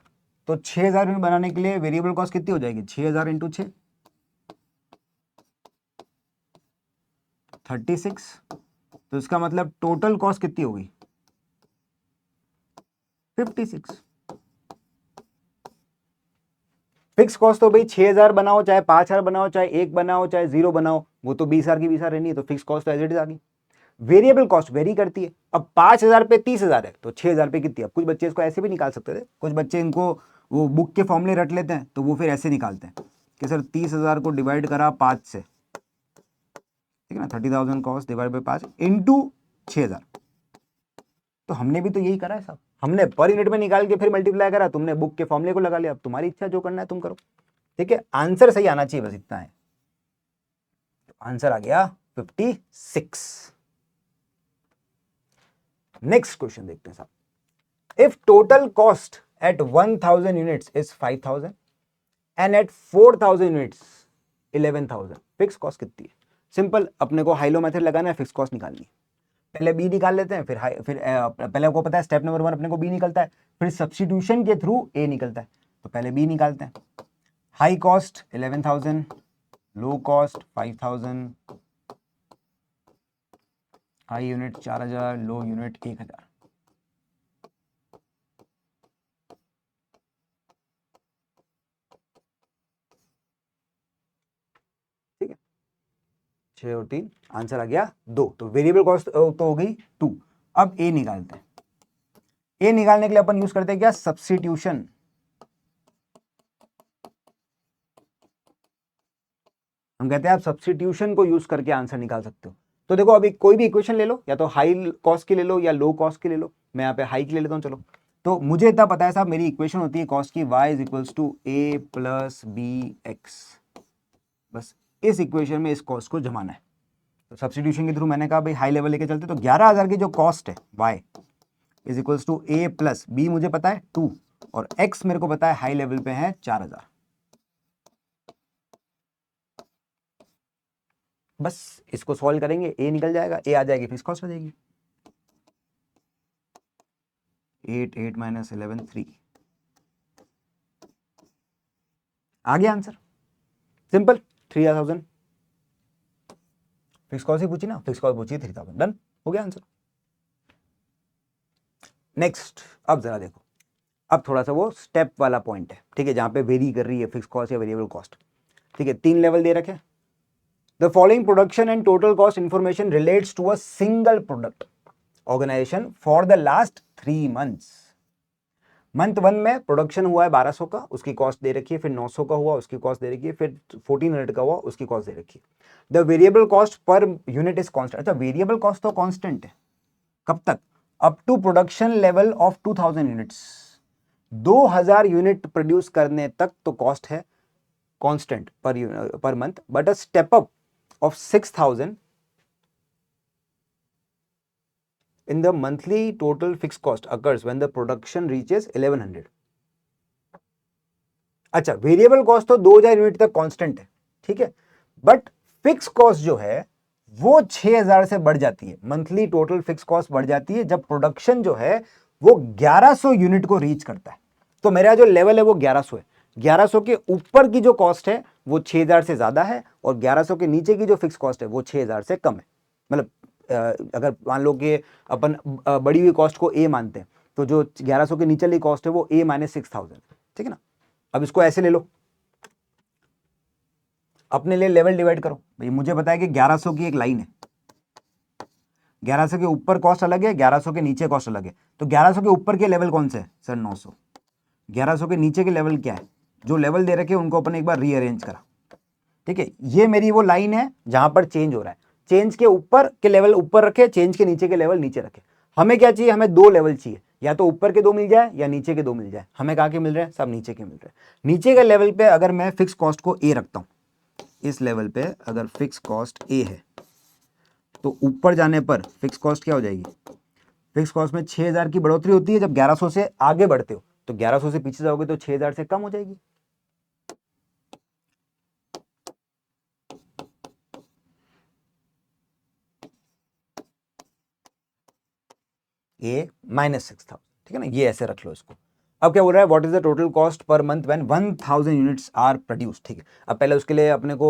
तो 6,000 यूनिट बनाने के लिए वेरिएबल कॉस्ट कितनी हो जाएगी, 6,000 इंटू 6, 36। तो इसका मतलब टोटल कॉस्ट कितनी होगी, 56। फिक्स कॉस्ट तो भाई 6,000 बनाओ, चाहे 5,000 बनाओ, चाहे 1 बनाओ, चाहे 0 बनाओ, वो तो 20,000 की 20,000 रहनी है, तो फिक्स कॉस्ट तो एज इट इज आ गई। वेरिएबल कॉस्ट वेरी करती है। अब 5,000 पे 30,000 है, तो 6,000 पे कितनी। अब कुछ बच्चे इसको ऐसे भी निकाल सकते थे, कुछ बच्चे इनको वो बुक के फॉर्मूले रट लेते हैं, तो वो फिर ऐसे निकालते हैं कि सर 30,000 को डिवाइड करा 5 से, ठीक है ना, 30,000 कॉस्ट डिवाइड बाई 5 इंटू 6,000। तो हमने भी तो यही करा है साहब, हमने पर यूनिट में निकाल के फिर मल्टीप्लाई करा, तुमने बुक के फॉर्मूले को लगा लिया। अब तुम्हारी इच्छा, जो करना है तुम करो। ठीक है, आंसर सही आना चाहिए, बस इतना है। तो आंसर आ गया 56। नेक्स्ट क्वेश्चन देखते हैं साहब। If total cost at 1,000 units is 5,000 and at 4,000 units 11,000, fix cost कितनी है। सिंपल, अपने को हाई लो मेथड लगाना है, फिक्स कॉस्ट निकालनी है। पहले बी निकाल लेते हैं, फिर पहले आपको पता है स्टेप नंबर 1 अपने को बी निकलता है, फिर सब्स्टिट्यूशन के थ्रू ए निकलता है। तो पहले बी निकालते हैं। High cost 11,000, low cost 5,000, high unit 4,000, लो यूनिट 1,000। ठीक है, 6 और 3 आंसर आ गया 2। तो वेरिएबल कॉस्ट तो हो गई 2। अब ए निकालते हैं। ए निकालने के लिए अपन यूज करते हैं क्या, सब्स्टिट्यूशन। हम कहते हैं आप सब्स्टिट्यूशन को यूज करके आंसर निकाल सकते हो। तो देखो अभी कोई भी इक्वेशन ले लो, या तो हाई कॉस्ट की ले लो या लो कॉस्ट की ले लो। मैं यहाँ पे हाई की ले लेता हूँ। चलो, तो मुझे इतना पता है साहब, मेरी इक्वेशन होती है कॉस्ट की, y is equals to A plus B X. बस इस इक्वेशन में इस कॉस्ट को जमाना है। तो सब्स्टिट्यूशन के थ्रू मैंने कहा भाई हाई लेवल लेके चलते, तो 11,000 की जो कॉस्ट है y is equals to A plus B, मुझे पता है 2, और x मेरे को पता है हाई लेवल पे है 4,000। बस इसको सॉल्व करेंगे, ए निकल जाएगा, ए आ जाएगी, फिक्स कॉस्ट हो जाएगी। 8 8 माइनस 11 3 आ गया आंसर, सिंपल। 3,000 फिक्स कॉस्ट ही पूछी ना, फिक्स कॉस्ट पूछी 3,000, डन हो गया आंसर। नेक्स्ट, अब जरा देखो, अब थोड़ा सा वो स्टेप वाला पॉइंट है, ठीक है, जहां पे वेरी कर रही है फिक्स कॉस्ट या वेरिएबल कॉस्ट। ठीक है, 3 लेवल दे रखे। The following production and total cost information relates to a single product organisation for the last 3 months. Month 1 में प्रोडक्शन हुआ है 1200 का, उसकी कॉस्ट दे रखी है, फिर 900 का हुआ, उसकी कॉस्ट दे रखी है, फिर 1400 का हुआ, उसकी कॉस्ट दे रखी है। The variable cost per unit is constant. अच्छा, वेरिएबल कॉस्ट तो कांस्टेंट है, कब तक, up to production level of 2000 units. 2000 unit produce करने तक तो कॉस्ट है constant per month, but a step up of 6000 in the monthly total fixed cost occurs when the production reaches 1100। अच्छा, variable cost तो 2000 unit तक constant है, ठीक है, बट फिक्स कॉस्ट जो है वो 6000 से बढ़ जाती है। मंथली टोटल फिक्स कॉस्ट बढ़ जाती है जब प्रोडक्शन जो है वो 1100 यूनिट को रीच करता है। तो मेरा जो लेवल है वो 1100 है। 1100 के ऊपर की जो कॉस्ट है वो 6000 से ज्यादा है, और 1100 के नीचे की जो फिक्स कॉस्ट है वो 6000 से कम है। मतलब अगर मान लो कि अपन बढ़ी हुई कॉस्ट को ए मानते हैं, तो जो 1100 के नीचे वाली कॉस्ट है वो ए माइनस 6000, ठीक है ना। अब इसको ऐसे ले लो, अपने लिए लेवल डिवाइड करो। भाई मुझे पता है कि 1100 की एक लाइन है, 1100 के ऊपर कॉस्ट अलग है, 1100 के नीचे कॉस्ट अलग है। तो 1100 के ऊपर के लेवल कौन से है सर, 900। 1100 के नीचे के लेवल क्या है, जो लेवल दे रखे उनको अपन एक बार रीअरेंज करा, ठीक है। ये मेरी वो लाइन है जहां पर चेंज हो रहा है। चेंज के ऊपर के लेवल ऊपर रखे, चेंज के नीचे के लेवल नीचे रखे। हमें क्या चाहिए, हमें 2 लेवल चाहिए, या तो ऊपर के 2 मिल जाए या नीचे के 2 मिल जाए। हमें कहाँ के मिल रहे हैं, सब नीचे के मिल रहे हैं। नीचे के लेवल पे अगर मैं फिक्स कॉस्ट को ए रखता हूं, इस लेवल पे अगर फिक्स कॉस्ट ए है, तो ऊपर जाने पर फिक्स कॉस्ट क्या हो जाएगी, फिक्स कॉस्ट में 6000 की बढ़ोतरी होती है जब 1100 से आगे बढ़ते हो। तो 1100 से पीछे जाओगे तो 6000 से कम हो जाएगी। ए माइनस 6000, ठीक है ना, ये ऐसे रख लो इसको। अब क्या बोल रहा है, what is the total cost per month when 1000 units are produce, ठीक है। अब पहले उसके लिए अपने को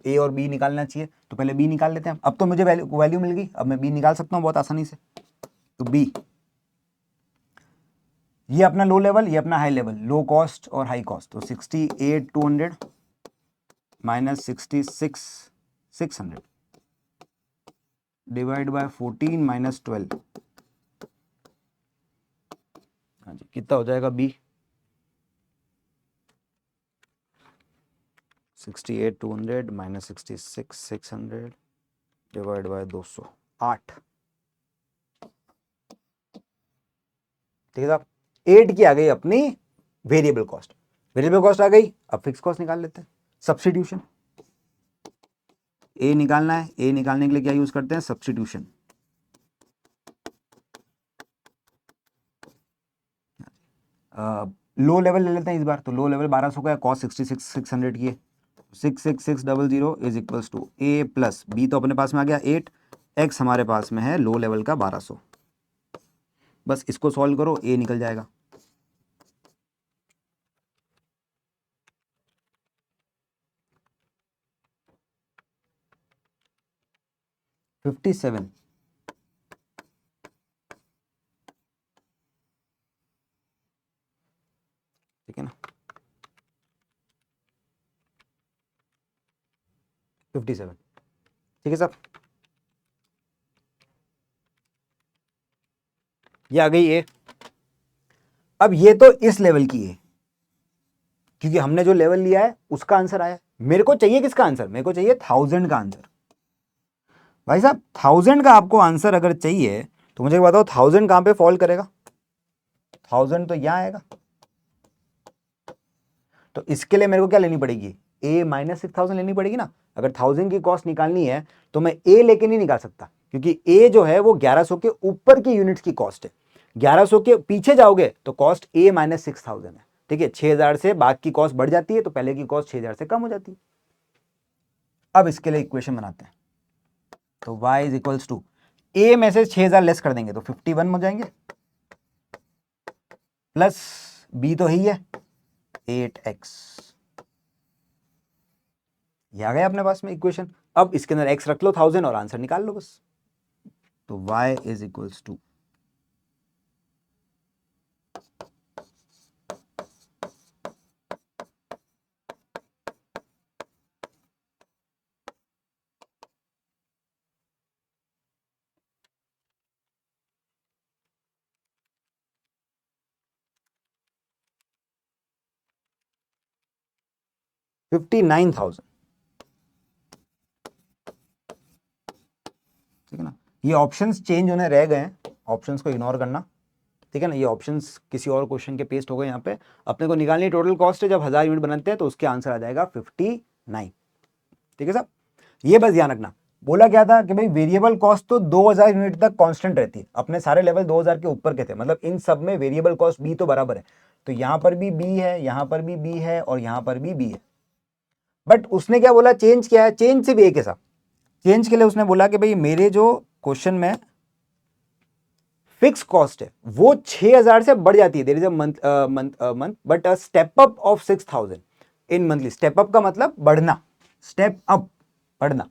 ए और बी निकालना चाहिए, तो पहले बी निकाल लेते हैं। अब तो मुझे वैल्यू मिल गई, अब मैं बी निकाल सकता हूँ बहुत आसानी से। तो बी, ये अपना लो लेवल, ये अपना हाई लेवल, लो कॉस्ट और हाई कॉस्ट। तो 68,200 माइनस 66,600 डिवाइड बाय 14 माइनस 12। हाँ जी, कितना हो जाएगा बी, 68,200 माइनस 66,600 डिवाइड बाय 200, 8। ठीक है साहब, 8 की आ गई अपनी वेरिएबल कॉस्ट। वेरिएबल कॉस्ट आ गई, अब फिक्स कॉस्ट निकाल लेते हैं। सब्स्टिट्यूशन, ए निकालना है, ए निकालने के लिए क्या यूज करते हैं, सब्स्टिट्यूशन। लो लेवल ले लेते हैं इस बार। तो लो लेवल 1200 का है, कॉस्ट 66,600 की है, 66600 is equals to A plus B, तो अपने पास में आ गया 8, एक्स हमारे पास में है लो लेवल का 1200। बस इसको सॉल्व करो, ए निकल जाएगा। $57, ठीक है ना, 57, ठीक है साहब। ये आ गई ए। अब ये तो इस लेवल की है, क्योंकि हमने जो लेवल लिया है उसका आंसर आया। मेरे को चाहिए किसका आंसर? मेरे को चाहिए 1000 का आंसर। भाई साहब 1000 का आपको आंसर अगर चाहिए तो मुझे बताओ 1000 कहां पे फॉल करेगा? 1000 तो यहां आएगा। तो इसके लिए मेरे को क्या लेनी पड़ेगी? a माइनस 6000 लेनी पड़ेगी ना। अगर 1000 की कॉस्ट निकालनी है तो मैं a लेके नहीं निकाल सकता, क्योंकि a जो है वो 1100 के ऊपर की यूनिट्स की कॉस्ट है। 1100 के पीछे जाओगे तो कॉस्ट a माइनस 6000 है, ठीक है। 6000 से बाद की कॉस्ट बढ़ जाती है, तो पहले की कॉस्ट 6000 से कम हो जाती है। अब इसके लिए इक्वेशन बनाते हैं। तो y is equals to a में से 6000 लेस कर देंगे तो 51 हो जाएंगे, प्लस b तो ही है 8x। ये आ गया अपने पास में इक्वेशन। अब इसके अंदर x रख लो 1000 और आंसर निकाल लो बस। तो y इज इक्वल्स टू 59,000, ठीक है ना। ये ऑप्शंस चेंज होने रह गए हैं, ऑप्शंस को इग्नोर करना, ठीक है ना। ये ऑप्शंस किसी और क्वेश्चन के पेस्ट हो गए यहाँ पे। अपने को निकालनी टोटल कॉस्ट है, जब 1000 यूनिट बनाते हैं तो उसके आंसर आ जाएगा 59, ठीक है साहब। ये बस ध्यान रखना। बोला क्या था कि भाई वेरिएबल कॉस्ट तो 2000 यूनिट तक कांस्टेंट रहती है। अपने सारे लेवल 2000 के ऊपर के थे, मतलब इन सब में वेरिएबल कॉस्ट बी तो बराबर है। तो यहां पर भी बी है, यहां पर भी बी है, और यहां पर भी बी है। बट उसने क्या बोला? चेंज क्या है? चेंज सिर्फ एक है साहब। चेंज के लिए उसने बोला कि भाई मेरे जो क्वेश्चन में फिक्स कॉस्ट है वो 6000 से बढ़ जाती है, there is a month but a step up of 6000 in monthly. Step up का मतलब बढ़ना, स्टेप अप बढ़ना,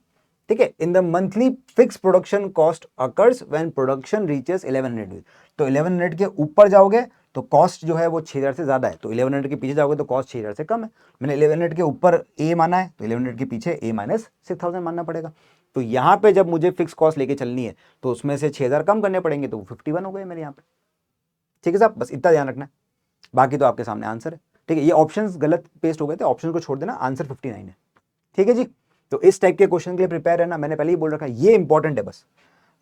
ठीक है। In the monthly fix production cost occurs when production reaches 1100। तो 1100 के ऊपर जाओगे तो कॉस्ट जो है वो 6000 से ज्यादा है, तो 1100 के पीछे जाओगे तो कॉस्ट 6000 से कम है। मैंने 1100 के ऊपर ए माना है, तो 1100 के पीछे ए माइनस 6000 मानना पड़ेगा। तो यहां पे जब मुझे फिक्स कॉस्ट लेके चलनी है तो उसमें से 6000 कम करने पड़ेंगे, तो 51 हो गए मेरे यहाँ पे, ठीक है साहब। बस इतना ध्यान रखना है, बाकी तो आपके सामने आंसर है, ठीक है। ये ऑप्शंस गलत पेस्ट हो गए थे, ऑप्शन को छोड़ देना, आंसर 59 है, ठीक है जी। तो इस टाइप के क्वेश्चन के लिए प्रिपेयर रहना, मैंने पहले ही बोल रखा है, ये इंपॉर्टेंट है। बस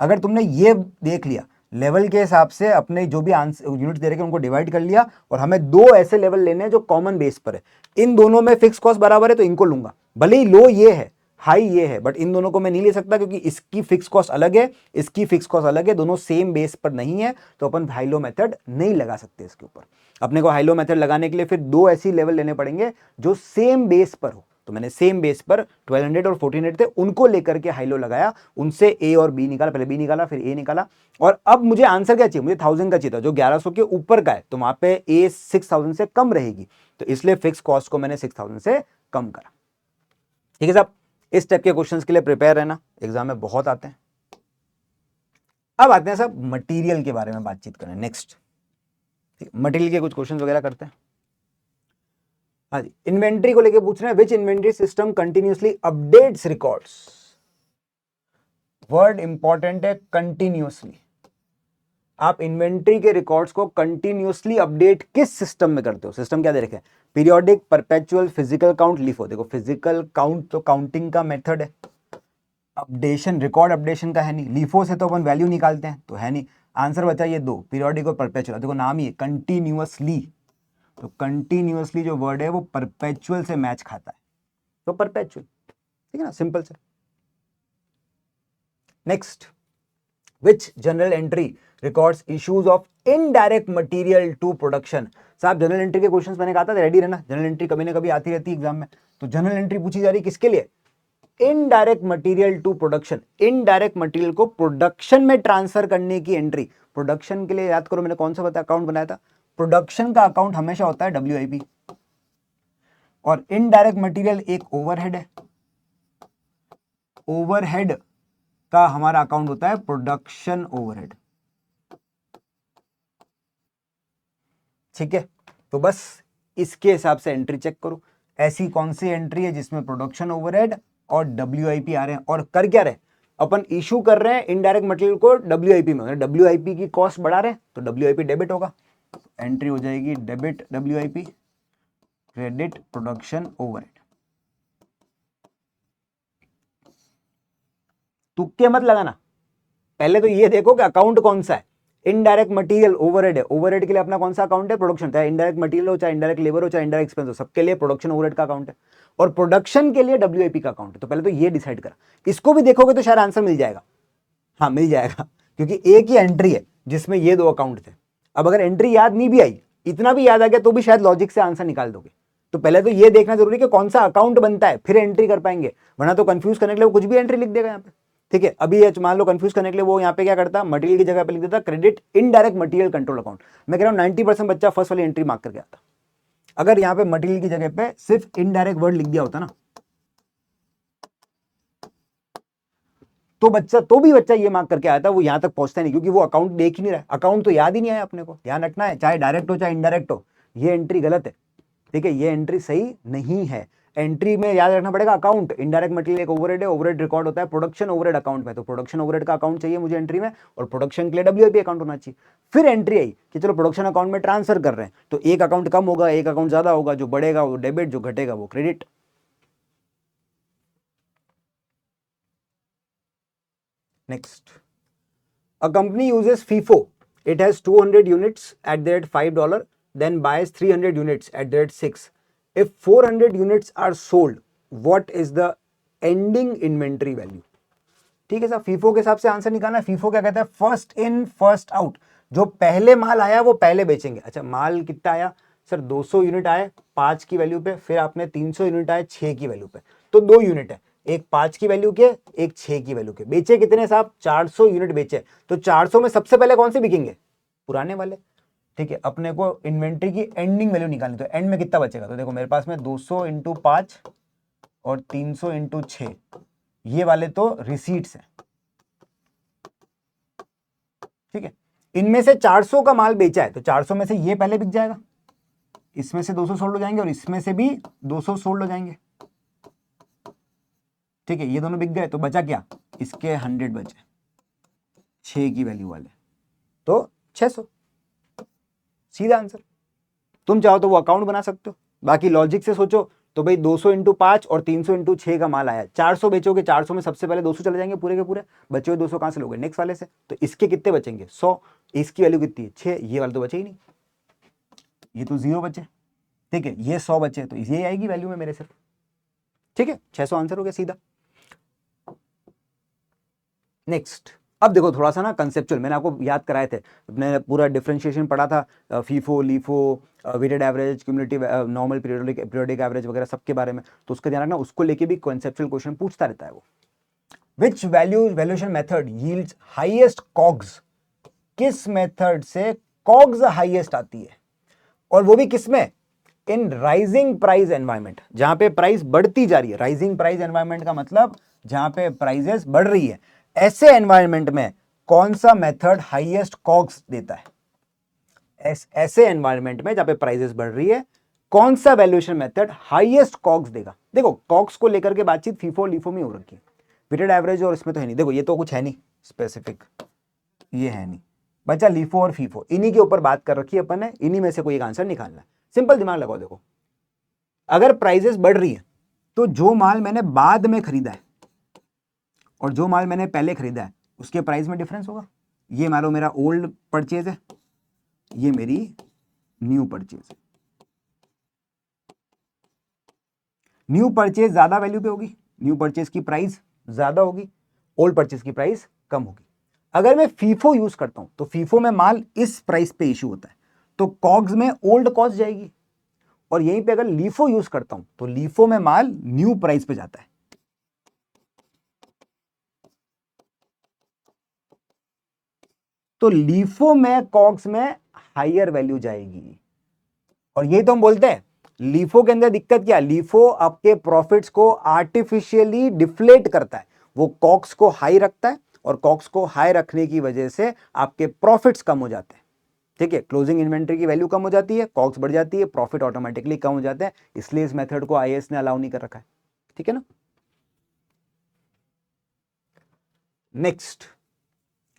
अगर तुमने ये देख लिया, लेवल के हिसाब से अपने जो भी आंसर यूनिट दे रखे उनको डिवाइड कर लिया, और हमें दो ऐसे लेवल लेने हैं जो कॉमन बेस पर है। इन दोनों में फिक्स कॉस्ट बराबर है तो इनको लूंगा, भले ही लो ये है हाई ये है, बट इन दोनों को मैं नहीं ले सकता, क्योंकि इसकी फिक्स कॉस्ट अलग है, इसकी फिक्स कॉस्ट अलग है, दोनों सेम बेस पर नहीं है, तो अपन हाई लो मेथड नहीं लगा सकते इसके ऊपर। अपने को हाई लो मेथड लगाने के लिए फिर दो ऐसी लेवल लेने पड़ेंगे जो सेम बेस पर हो। तो मैंने सेम बेस पर 1200 और 1400 थे, उनको लेकर के हाई लो लगाया, उनसे ए और बी निकाला, पहले बी निकाला फिर ए निकाला। और अब मुझे आंसर क्या चाहिए? मुझे 1000 का चाहिए था, जो 1100 के ऊपर का है, तो वहां पे ए 6000 से कम रहेगी, तो इसलिए फिक्स कॉस्ट को मैंने 6000 से कम करा, ठीक है साहब। इस टाइप के क्वेश्चंस के लिए प्रिपेयर रहना, एग्जाम में बहुत आते हैं। अब आते हैं साहब मटेरियल के बारे में बातचीत करें नेक्स्ट, मटेरियल के कुछ क्वेश्चंस वगैरह करते हैं। हाँ जी, इन्वेंट्री को लेके पूछ रहे हैं, which inventory system continuously updates records. Word important है, कंटिन्यूअसली। आप इन्वेंट्री के रिकॉर्ड्स को कंटिन्यूअसली अपडेट किस सिस्टम में करते हो? सिस्टम क्या दे रखे हैं? Periodic, perpetual, physical count, LIFO. देखो फिजिकल काउंट तो काउंटिंग का मेथड है, अपडेशन रिकॉर्ड अपडेशन का है नहीं। लिफो से तो अपन वैल्यू निकालते हैं, तो है नहीं। आंसर बचा ये दो, पीरियोडिक और परपेचुअल। देखो नाम ही है कंटिन्यूअसली, तो कंटिन्यूअसली जो वर्ड है वो परपेचुअल से मैच खाता है, तो परपेचुअल, ठीक है ना, सिंपल से। Next, which journal entry records issues of indirect material to production साहब जनरल एंट्री के क्वेश्चंस मैंने कहा था रेडी रहना, जनरल एंट्री कभी ना कभी आती रहती है एग्जाम में। तो जनरल एंट्री पूछी जा रही है किसके लिए, indirect material to production, indirect material को प्रोडक्शन में ट्रांसफर करने की एंट्री। प्रोडक्शन के लिए याद करो मैंने कौन सा अकाउंट बनाया था, प्रोडक्शन का अकाउंट हमेशा होता है WIP, और इनडायरेक्ट मटेरियल एक ओवरहेड है, ओवरहेड का हमारा अकाउंट होता है प्रोडक्शन ओवरहेड। ठीक है, तो बस इसके हिसाब से एंट्री चेक करो, ऐसी कौन सी एंट्री है जिसमें प्रोडक्शन ओवरहेड और WIP आ रहे हैं, और कर क्या रहे, अपन इशू कर रहे हैं इनडायरेक्ट मटेरियल को WIP में, WIP की कॉस्ट बढ़ा रहे हैं तो WIP डेबिट होगा, एंट्री हो जाएगी debit WIP, credit production overhead. तुक्के मत लगाना, पहले तो ये देखो कि अकाउंट कौन सा है, इनडायरेक्ट मटेरियल ओवरहेड है, ओवरहेड के लिए अपना कौन सा अकाउंट है, प्रोडक्शन, चाहे इनडायरेक्ट मटेरियल हो, चाहे इनडायरेक्ट लेबर हो, चाहे इनडायरेक्ट एक्सपेंस हो, सबके लिए प्रोडक्शन ओवरहेड का अकाउंट है, और प्रोडक्शन के लिए WIP का अकाउंट है। तो पहले तो ये डिसाइड करा, इसको भी देखोगे तो शायद आंसर मिल जाएगा, हाँ मिल जाएगा, क्योंकि एक ही एंट्री है जिसमें ये दो अकाउंट थे। अब अगर एंट्री याद नहीं भी आई, इतना भी याद आ गया तो भी शायद लॉजिक से आंसर निकाल दोगे। तो पहले तो ये देखना जरूरी है कि कौन सा अकाउंट बनता है, फिर एंट्री कर पाएंगे, वरना तो कंफ्यूज करने के लिए वो कुछ भी एंट्री लिख देगा यहाँ पे। ठीक है, अभी ये मान लो कंफ्यूज करने के लिए वो यहाँ पे क्या करता, मटेरियल की जगह पे लिख देता credit indirect material control account. मैं कह रहा हूँ 90% बच्चा फर्स्ट वाली एंट्री मार्क करके आता, अगर यहाँ पे मटेरियल की जगह पे सिर्फ इनडायरेक्ट वर्ड लिख दिया होता ना, तो भी बच्चा ये मार्क करके आया था, वो यहां तक पहुंचता नहीं, क्योंकि वो अकाउंट देख ही नहीं रहा है, अकाउंट तो याद ही नहीं आया अपने को। ध्यान रखना है, चाहे डायरेक्ट हो चाहे इनडायरेक्ट हो, ये एंट्री गलत है। ठीक है, ये एंट्री सही नहीं है। एंट्री में याद रखना पड़ेगा अकाउंट, इनडायरेक्ट मटेरियल एक ओवरहेड है, ओवरहेड रिकॉर्ड होता है प्रोडक्शन ओवरहेड अकाउंट में, तो प्रोडक्शन ओवरहेड का अकाउंट चाहिए मुझे एंट्री में, और प्रोडक्शन के लिए WIP अकाउंट होना चाहिए। फिर एंट्री आई कि चलो प्रोडक्शन अकाउंट में ट्रांसफर कर रहे हैं, तो एक अकाउंट कम होगा, एक अकाउंट ज्यादा होगा, जो बढ़ेगा वो डेबिट, जो घटेगा वो credit. Next, a company uses FIFO. It has 200 units at the rate $5, then buys 300 units at the rate 6. If 400 units are sold, what is the ending inventory value? ठीक है सर, फीफो के हिसाब से answer निकालना है। FIFO क्या कहता है, फर्स्ट इन फर्स्ट आउट, जो पहले माल आया वो पहले बेचेंगे। अच्छा, माल कितना आया सर, 200 यूनिट आए 5 की वैल्यू पे, फिर आपने 300 यूनिट आए 6 की वैल्यू पे, तो 2 यूनिट है, एक 5 की वैल्यू के, एक 6 की वैल्यू के। बेचे कितने साहब, 400 यूनिट बेचे, तो 400 में सबसे पहले कौन से बिकेंगे, पुराने वाले। ठीक है, अपने को इन्वेंट्री की एंडिंग वैल्यू निकालनी, तो एंड में कितना बचेगा, तो देखो मेरे पास में 200 इंटू 5 और 300 इंटू 6, ये वाले तो रिसीट्स हैं। ठीक है, इनमें से 400 का माल बेचा है, तो 400 में से ये पहले बिक जाएगा, इसमें से 200 सोल्ड हो जाएंगे, और इसमें से भी 200 सोल्ड हो जाएंगे। ठीक है, ये दोनों बिक गए, तो बचा क्या, इसके 100 बचे, 6 की वैल्यू वाले, तो 600, सीधा आंसर। तुम चाहो तो वो अकाउंट बना सकते हो, बाकी लॉजिक से सोचो तो भाई 200 इंटू 5 और 300 इंटू 6 का माल आया, 400 बेचोगे, 400 में सबसे पहले 200 चले जाएंगे पूरे के पूरे, बचे हुए 200 कहां से लोगे, नेक्स्ट वाले से, तो इसके कितने बचेंगे 100, इसकी वैल्यू कितनी है 6, ये वाले तो बचे ही नहीं, ये तो 0 बचे। ठीक है, ये 100 बचे, तो ये आएगी वैल्यू में मेरे सिर्फ। ठीक है, 600 आंसर हो गया सीधा। नेक्स्ट, अब देखो थोड़ा सा ना कंसेप्चुअल, मैंने आपको याद कराए थे, मैंने पूरा डिफरेंशिएशन पढ़ा था, FIFO, LIFO, weighted average, cumulative, normal, periodic average वगैरह सबके बारे में, तो उसका ध्यान रखना, उसको लेके भी कंसेप्चुअल क्वेश्चन पूछता रहता है वो। Which valuation method yields highest COGS, किस मेथड से कॉग्स हाईएस्ट आती है, और वो भी किसमें, इन राइजिंग प्राइस एनवायरमेंट, जहां पे प्राइस बढ़ती जा रही है। राइजिंग प्राइस एनवायरमेंट का मतलब जहां पे प्राइसेस बढ़ रही है, ऐसे एनवायरमेंट में कौन सा मेथड हाईएस्ट कॉग्स देता है, ऐसे एनवायरमेंट में जहां पे प्राइसेस बढ़ रही है, कौन सा वैल्यूएशन मेथड हाईएस्ट कॉग्स देगा। देखो कॉग्स को लेकर के बातचीत फीफो लीफो में हो रखी है, वेटेड एवरेज और इसमें तो है नहीं, देखो ये तो कुछ है नहीं स्पेसिफिक, ये है नहीं, बचा लीफो और फीफो, इन्हीं के ऊपर बात कर रखी है अपन ने, इन्हीं में से कोई एक आंसर निकालना है। सिंपल दिमाग लगाओ, देखो अगर प्राइसेस बढ़ रही है तो जो माल मैंने बाद में खरीदा है और जो माल मैंने पहले खरीदा है उसके प्राइस में डिफरेंस होगा। ये मानो मेरा ओल्ड परचेज है, ये मेरी न्यू परचेज है। न्यू परचेज ज्यादा वैल्यू पे होगी, न्यू परचेज की प्राइस ज्यादा होगी, ओल्ड परचेज की प्राइस कम होगी। अगर मैं फीफो यूज करता हूं तो फीफो में माल इस प्राइस पे इशू होता है, तो कॉग्स में ओल्ड कॉस्ट जाएगी, और यहीं पे अगर लीफो यूज करता हूं तो लीफो में माल न्यू प्राइस पे जाता है। तो लीफो में कॉग्स में हायर वैल्यू जाएगी, और यही तो हम बोलते हैं लीफो के अंदर दिक्कत क्या, लीफो आपके प्रॉफिट्स को आर्टिफिशियली डिफ्लेट करता है, वो कॉक्स को हाई रखता है, और कॉक्स को हाई रखने की वजह से आपके प्रॉफिट्स कम हो जाते हैं। ठीक है, क्लोजिंग इन्वेंट्री की वैल्यू कम हो जाती है, कॉक्स बढ़ जाती है, प्रॉफिट ऑटोमेटिकली कम हो जाते हैं, इसलिए इस मेथड को आईएएस ने अलाउ नहीं कर रखा है। ठीक है ना। Next,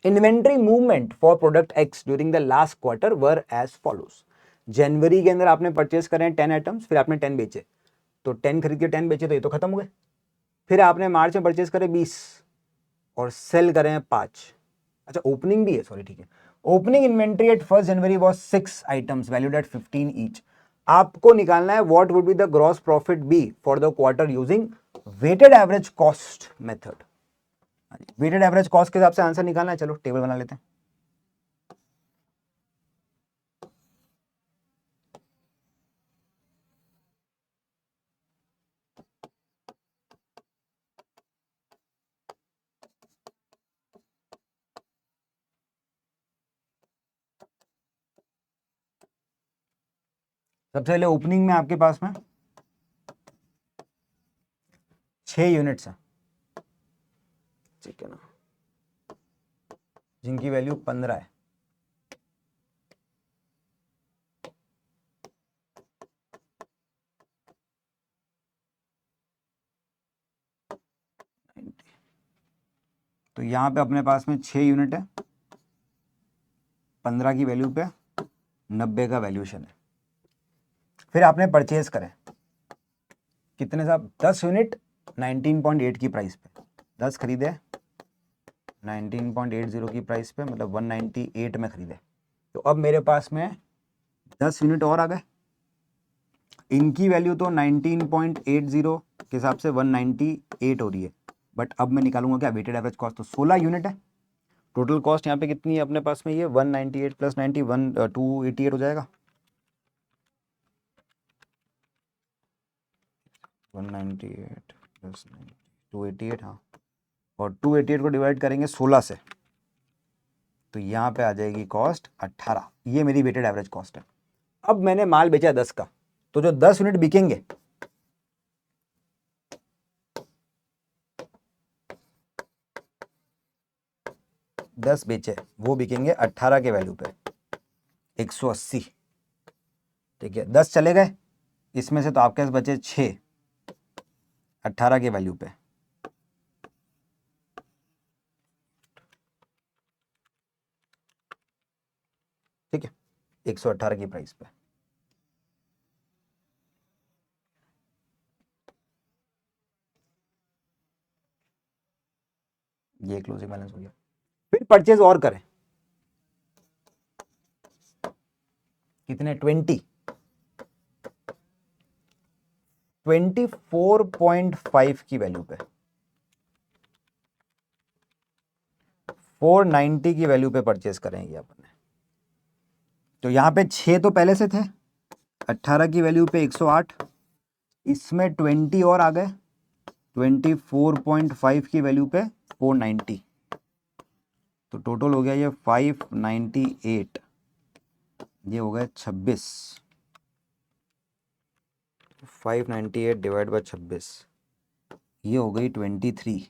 inventory movement for product X during the last quarter were as follows. जनवरी के अंदर आपने परचेस करें 10 आइटम्स, फिर आपने 10 बेचे, तो 10 खरीद के 10 बेचे तो ये तो खत्म हो गए। फिर आपने मार्च में परचेस करे 20 और सेल करें 5। अच्छा, ओपनिंग भी है, सॉरी, ठीक है। Opening inventory at 1 January was 6 items valued at 15 each. आपको निकालना है what would be the gross profit be for the quarter using weighted average cost method. Weighted average cost के हिसाब से आंसर निकालना है। चलो टेबल बना लेते हैं। सबसे पहले ओपनिंग में आपके पास में 6 यूनिट्स हैं, ठीक है ना, जिनकी वैल्यू 15 है। तो यहां पे अपने पास में 6 यूनिट है, 15 की वैल्यू पे 90 का वैल्यूएशन है। फिर आपने परचेज करें कितने साहब, 10 यूनिट 19.8 की प्राइस पे, 10 खरीदे 19.80 की प्राइस पे, मतलब 198 में खरीदे। तो अब मेरे पास में 10 यूनिट और आ गए, इनकी वैल्यू तो 19.80 के हिसाब से 198 हो रही है, बट अब मैं निकालूंगा क्या, वेटेड एवरेज कॉस्ट। तो 16 यूनिट है, टोटल कॉस्ट यहाँ पे कितनी है अपने पास में, ये 198 प्लस 90 288 हो जाएगा। 198 प्लस 288, हाँ, और 288 को डिवाइड करेंगे 16 से, तो यहाँ पे आ जाएगी कॉस्ट 18। ये मेरी वेटेड एवरेज कॉस्ट है। अब मैंने माल बेचा 10 का, तो जो 10 यूनिट बिकेंगे, 10 बेचे, वो बिकेंगे 18 के वैल्यू पे 180। ठीक है, 10 चले गए, इसमें से तो आपके पास बचे 6 18 के वैल्यू पे। ठीक है, 118 की प्राइस पे। ये क्लोजिंग बैलेंस हो गया। फिर परचेज और करें कितने, 24.5 की वैल्यू पे, 490 की वैल्यू पे परचेज करेंगे अपन ने। तो यहां पे 6 तो पहले से थे, 18 की वैल्यू पे 108, इसमें 20 और आ गए, 24.5 की वैल्यू पे 490, तो टोटल हो गया ये 598, ये हो गया 26। 598 डिवाइड बाय 26, ये हो गई 23।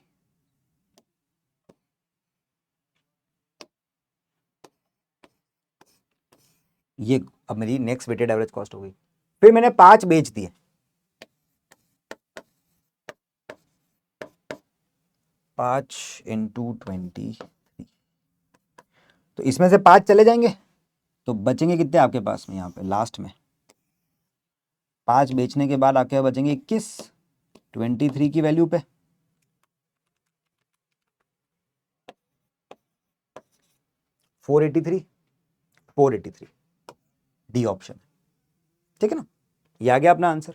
ये अब मेरी नेक्स्ट वेटेड एवरेज कॉस्ट हो गई। फिर मैंने 5 बेच दिए, 5 इंटू 20, तो इसमें से 5 चले जाएंगे, तो बचेंगे कितने आपके पास में यहाँ पे लास्ट में, 5 बेचने के बाद आपके बचेंगे 21, 23 की वैल्यू पे। Four eighty three D option. ठीक है ना, ये आ गया अपना आंसर।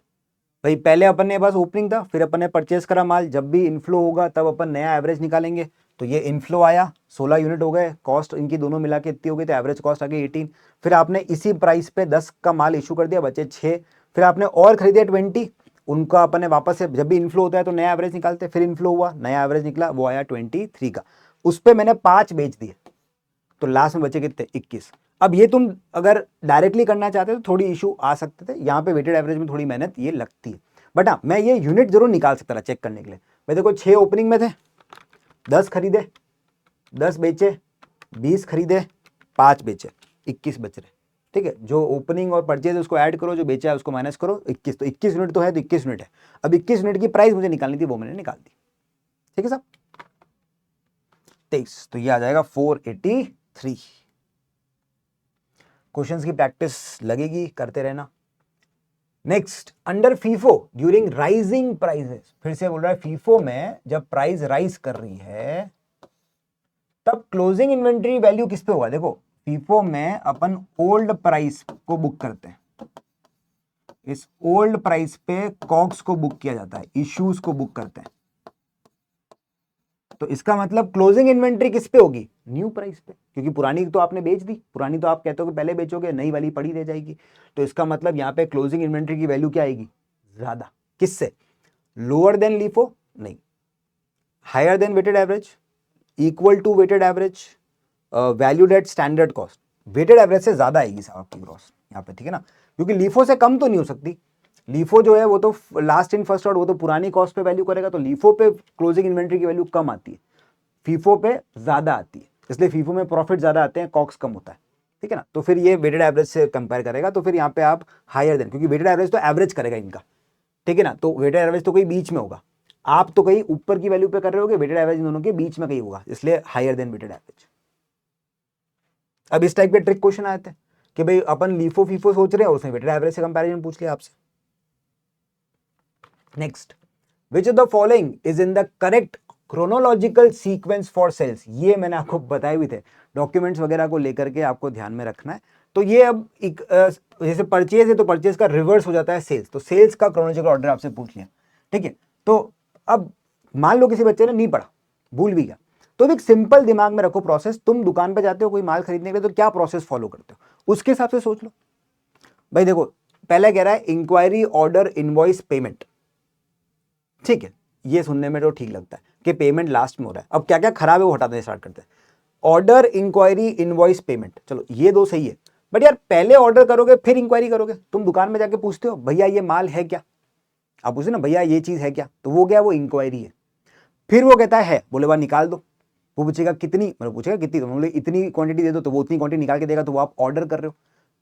भाई पहले अपन ने बस ओपनिंग था, फिर अपन ने परचेस करा माल, जब भी इनफ्लो होगा तब अपन नया एवरेज निकालेंगे, तो ये इनफ्लो आया 16 यूनिट हो गए, कॉस्ट इनकी दोनों मिला के इतनी हो गई, तो एवरेज कॉस्ट आ गई 18। फिर आपने इसी प्राइस पे 10 का माल इशू कर दिया, बचे 6। फिर आपने और खरीदे 20, उनका अपने वापस से जब भी इनफ्लो होता है तो नया एवरेज निकालते हैं, फिर इनफ्लो हुआ नया एवरेज निकला, वो आया 23 का, उस पर मैंने 5 बेच दिए, तो लास्ट में बचे कितने 21। अब ये तुम अगर डायरेक्टली करना चाहते तो थोड़ी इशू आ सकते थे, यहाँ पे वेटेड एवरेज में थोड़ी मेहनत ये लगती है, बट हाँ मैं ये यूनिट जरूर निकाल सकता था चेक करने के लिए। मैं देखो 6 ओपनिंग में थे, 10 खरीदे, 10 बेचे, 20 खरीदे, 5 बेचे, 21 बच रहे। ठीक है, जो ओपनिंग और परचेज उसको ऐड करो, जो बेचा है उसको माइनस करो, 21, तो 21 यूनिट तो है, तो 21 यूनिट है। अब 21 यूनिट की प्राइस मुझे निकालनी थी, वो मैंने निकाल दी। ठीक है साहब, 23, तो ये आ जाएगा 483। क्वेश्चंस की प्रैक्टिस लगेगी, करते रहना। Next, under FIFO during rising prices, फिर से बोल रहा है फीफो में जब प्राइस राइज कर रही है तब क्लोजिंग इन्वेंट्री वैल्यू किस पे होगा। देखो फीफो में अपन ओल्ड प्राइस को बुक करते हैं, इस ओल्ड प्राइस पे कॉक्स को बुक किया जाता है, इश्यूज को बुक करते हैं, तो इसका मतलब क्लोजिंग इन्वेंट्री किस पे होगी, न्यू प्राइस पे, क्योंकि पुरानी तो आपने बेच दी, पुरानी तो आप कहते हो कि पहले बेचोगे, नई वाली पड़ी रह जाएगी, तो इसका मतलब यहाँ पे क्लोजिंग इन्वेंट्री की वैल्यू क्या आएगी, ज्यादा। किससे, लोअर देन लीफो नहीं, higher than weighted average, equal to weighted average, valued at standard cost, weighted average से ज्यादा आएगी साहब आपकी ग्रॉस यहाँ पे, ठीक है ना, क्योंकि लीफो से कम तो नहीं हो सकती। लीफो जो है वो तो लास्ट इन फर्स्ट आउट, वो तो पुरानी कॉस्ट पे वैल्यू करेगा, तो लीफो पे क्लोजिंग इन्वेंट्री की वैल्यू कम आती है, फीफो पे ज्यादा आती है, इसलिए फीफो में प्रॉफिट ज्यादा आते हैं, कॉक्स कम होता है। ठीक है ना, तो फिर ये वेटेड एवरेज से कंपेयर करेगा, तो फिर यहाँ पे आप हायर देन, क्योंकि वेटेड एवरेज तो एवरेज करेगा इनका, ठीक है ना, तो वेटेड एवरेज तो कहीं बीच में होगा, आप तो कहीं ऊपर की वैल्यू पे कर रहे होगे, वेटेड एवरेज इन दोनों के बीच में कहीं होगा, इसलिए हायर देन वेटेड एवरेज। अब इस टाइप के ट्रिक क्वेश्चन आते हैं कि भाई अपन लीफो फीफो सोच रहे हैं, उसने वेटेड एवरेज से कंपैरिजन पूछ लिया आपसे। Next, which of the following is in the correct chronological sequence for sales, ये मैंने आपको बताए भी थे, डॉक्यूमेंट्स वगैरह को लेकर के आपको ध्यान में रखना है। तो ये अब एक जैसे परचेज है तो परचेज का रिवर्स हो जाता है सेल्स, तो सेल्स का क्रोनोलॉजिकल ऑर्डर आपसे पूछ लिया। ठीक है, तो अब मान लो किसी बच्चे ने नहीं पढ़ा, भूल भी गया, तो एक सिंपल दिमाग में रखो प्रोसेस, तुम दुकान पे जाते हो कोई माल खरीदने के लिए तो क्या प्रोसेस फॉलो करते हो, उसके हिसाब से सोच लो। भाई देखो पहले कह रहा है इंक्वायरी ऑर्डर इनवॉइस पेमेंट, ठीक है, ये सुनने में तो ठीक लगता है कि पेमेंट लास्ट में हो रहा है, अब क्या क्या खराब है वो हटाते स्टार्ट करते हैं। ऑर्डर इंक्वायरी इनवॉइस पेमेंट, चलो ये दो सही है, बट यार पहले ऑर्डर करोगे फिर इंक्वायरी करोगे, तुम दुकान में जाके पूछते हो भैया ये माल है क्या, आप पूछे ना भैया ये चीज है क्या, तो वो क्या, वो इंक्वायरी है। फिर वो कहता है बोले वह निकाल दो, वो पूछेगा कितनी, मतलब पूछेगा कितनी, तो बोले इतनी क्वांटिटी दे दो, तो वो उतनी क्वांटिटी निकाल के देगा, तो वो आप ऑर्डर कर रहे हो।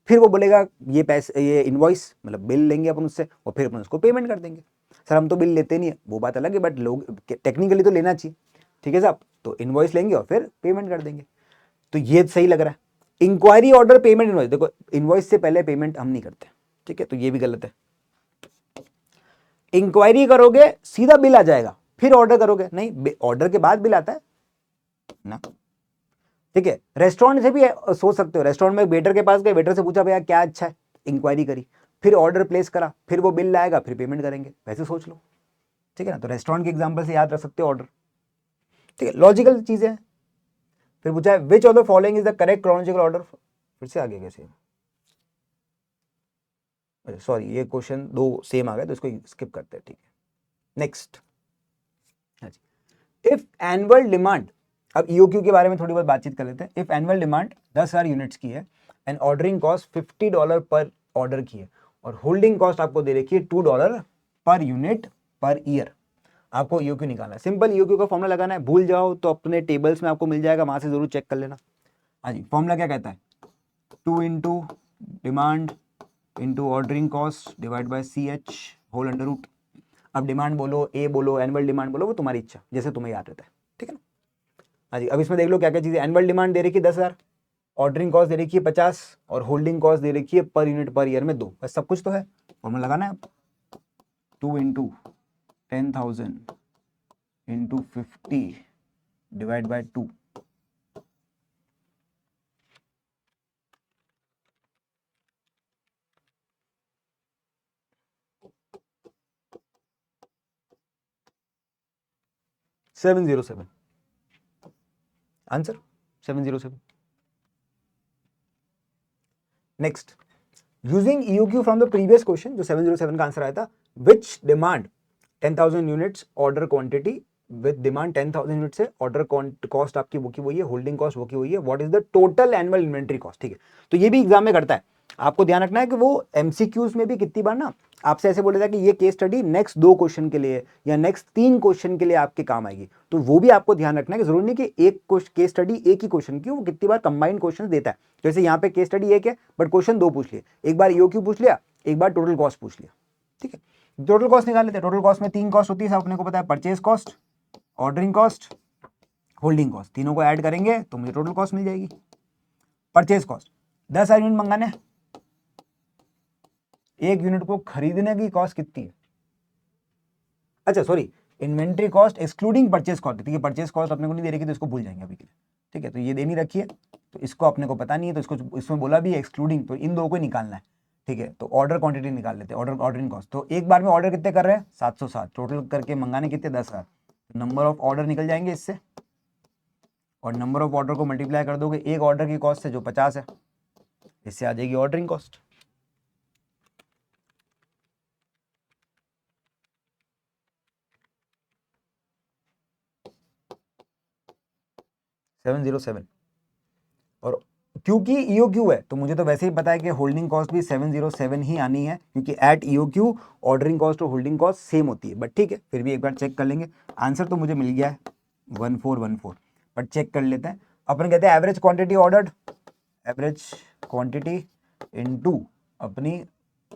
फिर वो बोलेगा ये पैसे, ये इनवॉइस मतलब बिल लेंगे अपन उससे, और फिर अपन उसको पेमेंट कर देंगे। सर हम तो बिल लेते नहीं है, वो बात अलग है, बट लोग टेक्निकली तो लेना चाहिए, ठीक है साहब, तो इनवॉइस लेंगे और फिर पेमेंट कर देंगे, तो ये सही लग रहा है। इंक्वायरी ऑर्डर पेमेंट इनवॉइस, देखो इनवॉइस से पहले पेमेंट हम नहीं करते, ठीक है, तो ये भी गलत है। इंक्वायरी करोगे सीधा बिल आ जाएगा, फिर ऑर्डर करोगे नहीं, ऑर्डर के बाद बिल आता है ना, ठीक है। रेस्टोरेंट से भी सोच सकते हो, रेस्टोरेंट में वेटर के पास गए, वेटर से पूछा भैया क्या अच्छा है, इंक्वायरी करी, फिर ऑर्डर प्लेस करा, फिर वो बिल लाएगा, फिर पेमेंट करेंगे, वैसे सोच लो, ठीक है ना, तो रेस्टोरेंट के एग्जांपल से याद रख सकते हो ऑर्डर, ठीक है, लॉजिकल चीजें हैं। फिर पूछा है विच of the following is the correct chronological order, फिर से आगे कैसे, सॉरी ये क्वेश्चन दो सेम आ गए तो इसको स्किप करते हैं, ठीक है। नेक्स्ट, इफ एनुअल डिमांड, अब ईओक्यू के बारे में थोड़ी बहुत बातचीत कर लेते हैं। इफ एनुअल डिमांड 10,000 यूनिट्स की है एंड ऑर्डरिंग कॉस्ट $50 पर ऑर्डर की है, और होल्डिंग कॉस्ट आपको दे रखी है $2 पर यूनिट पर ईयर, आपको ईओक्यू निकालना है। सिंपल ईओक्यू का फॉर्मूला लगाना है, भूल जाओ तो अपने टेबल्स में आपको मिल जाएगा, वहां से जरूर चेक कर लेना। हाँ जी, फॉर्मूला क्या कहता है, 2 into demand into ordering cost divide by CH whole under root. अब डिमांड बोलो, ए बोलो, एनुअल डिमांड बोलो, वो तुम्हारी इच्छा, जैसे तुम्हें याद रहता है, ठीक है ना। हाँ जी, अब इसमें देख लो क्या क्या चीजें, एनुअल डिमांड दे रखी है 10,000, ऑर्डरिंग कॉस्ट दे रखी है 50, और होल्डिंग कॉस्ट दे रखी है पर यूनिट पर ईयर में 2, बस सब कुछ तो है, फॉर्मूला लगाना है। 2 into 10,000 into 50 divide by 2, $707। Answer 707। Next, using EOQ from the previous question, जो 707 का आंसर आया था, which demand 10,000 units order quantity with demand 10,000 unit से ऑर्डर कॉस्ट आपकी वो की वही है, होल्डिंग कॉस्ट वो की वही है, what is the total annual inventory cost. ठीक है, तो ये भी एग्जाम में करता है, आपको ध्यान रखना है कि वो MCQs में भी कितनी बार ना आपसे ऐसे बोले था कि ये केस स्टडी नेक्स्ट 2 क्वेश्चन के लिए या नेक्स्ट 3 क्वेश्चन के लिए आपके काम आएगी, तो वो भी आपको ध्यान रखना है कि जरूरी नहीं कि एक केस स्टडी एक ही क्वेश्चन की, वो कितनी बार कंबाइंड क्वेश्चन देता है। जैसे यहाँ पे केस स्टडी एक है बट क्वेश्चन 2 पूछ लिए, एक बार EOQ पूछ लिया, एक बार टोटल कॉस्ट पूछ लिया। ठीक है, टोटल कॉस्ट निकाल लेते हैं। टोटल कॉस्ट में 3 कॉस्ट होती है, अपने को पता है, purchase cost, ordering cost, holding cost, तीनों को ऐड करेंगे तो मुझे टोटल कॉस्ट मिल जाएगी। परचेज कॉस्ट, 10,000 यूनिट मंगाने, एक यूनिट को खरीदने की कॉस्ट कितनी है, अच्छा sorry, inventory cost excluding purchase cost. ठीक है, परचेज कॉस्ट अपने को नहीं दे रखी तो इसको भूल जाएंगे अभी के लिए। ठीक है, तो ये देनी रखी है तो इसको अपने को पता नहीं है, तो इसको इसमें बोला भी एक्सक्लूडिंग, तो इन दो को निकालना है। ठीक है, तो ऑर्डर क्वांटिटी निकाल लेते हैं, ऑर्डरिंग कॉस्ट। तो एक बार में ऑर्डर कितने कर रहे हैं, 707, टोटल करके मंगाने कितने, 10,000, नंबर ऑफ ऑर्डर निकल जाएंगे इससे, और नंबर ऑफ ऑर्डर को मल्टीप्लाई कर दोगे एक ऑर्डर की कॉस्ट से जो 50 है, इससे आ जाएगी ऑर्डरिंग कॉस्ट। $707, और क्योंकि EOQ है तो मुझे तो वैसे ही पता है कि होल्डिंग कॉस्ट भी 707 ही आनी है, क्योंकि एट EOQ ऑर्डरिंग कॉस्ट और होल्डिंग कॉस्ट सेम होती है। बट ठीक है, फिर भी एक बार चेक कर लेंगे। आंसर तो मुझे मिल गया है 1414, बट चेक कर लेते हैं। अपन कहते हैं average quantity ordered, average quantity into अपनी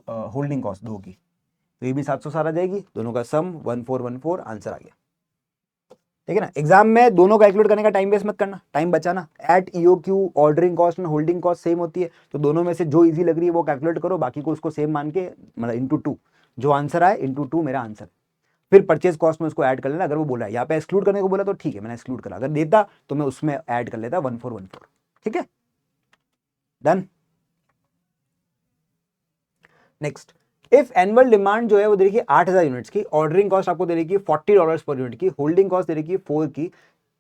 होल्डिंग कॉस्ट दो की, तो ये भी 707 आ जाएगी, दोनों का सम 1414, आंसर आ गया। ठीक है ना, एग्जाम में दोनों कैलकुलेट करने का टाइम वेस्ट मत करना, टाइम बचाना। At EOQ ordering cost and holding cost same होती है, तो दोनों में से जो इजी लग रही है वो कैलकुलेट करो, बाकी को उसको सेम मान के मतलब इंटू 2, जो आंसर आए इंटू 2 मेरा आंसर। फिर परचेज कॉस्ट में उसको ऐड कर लेना, अगर वो बोला है यहाँ पे एक्सक्लूड करने को बोला तो ठीक है, मैंने एक्सक्लूड करा, अगर देता तो मैं उसमें ऐड कर लेता 1414। ठीक है, done. Next, if annual demand जो है वो दे रखी है 8,000 यूनिट्स की, ऑर्डरिंग कॉस्ट आपको दे रखी है $40 पर यूनिट की, होल्डिंग कॉस्ट दे रखी है 4 की,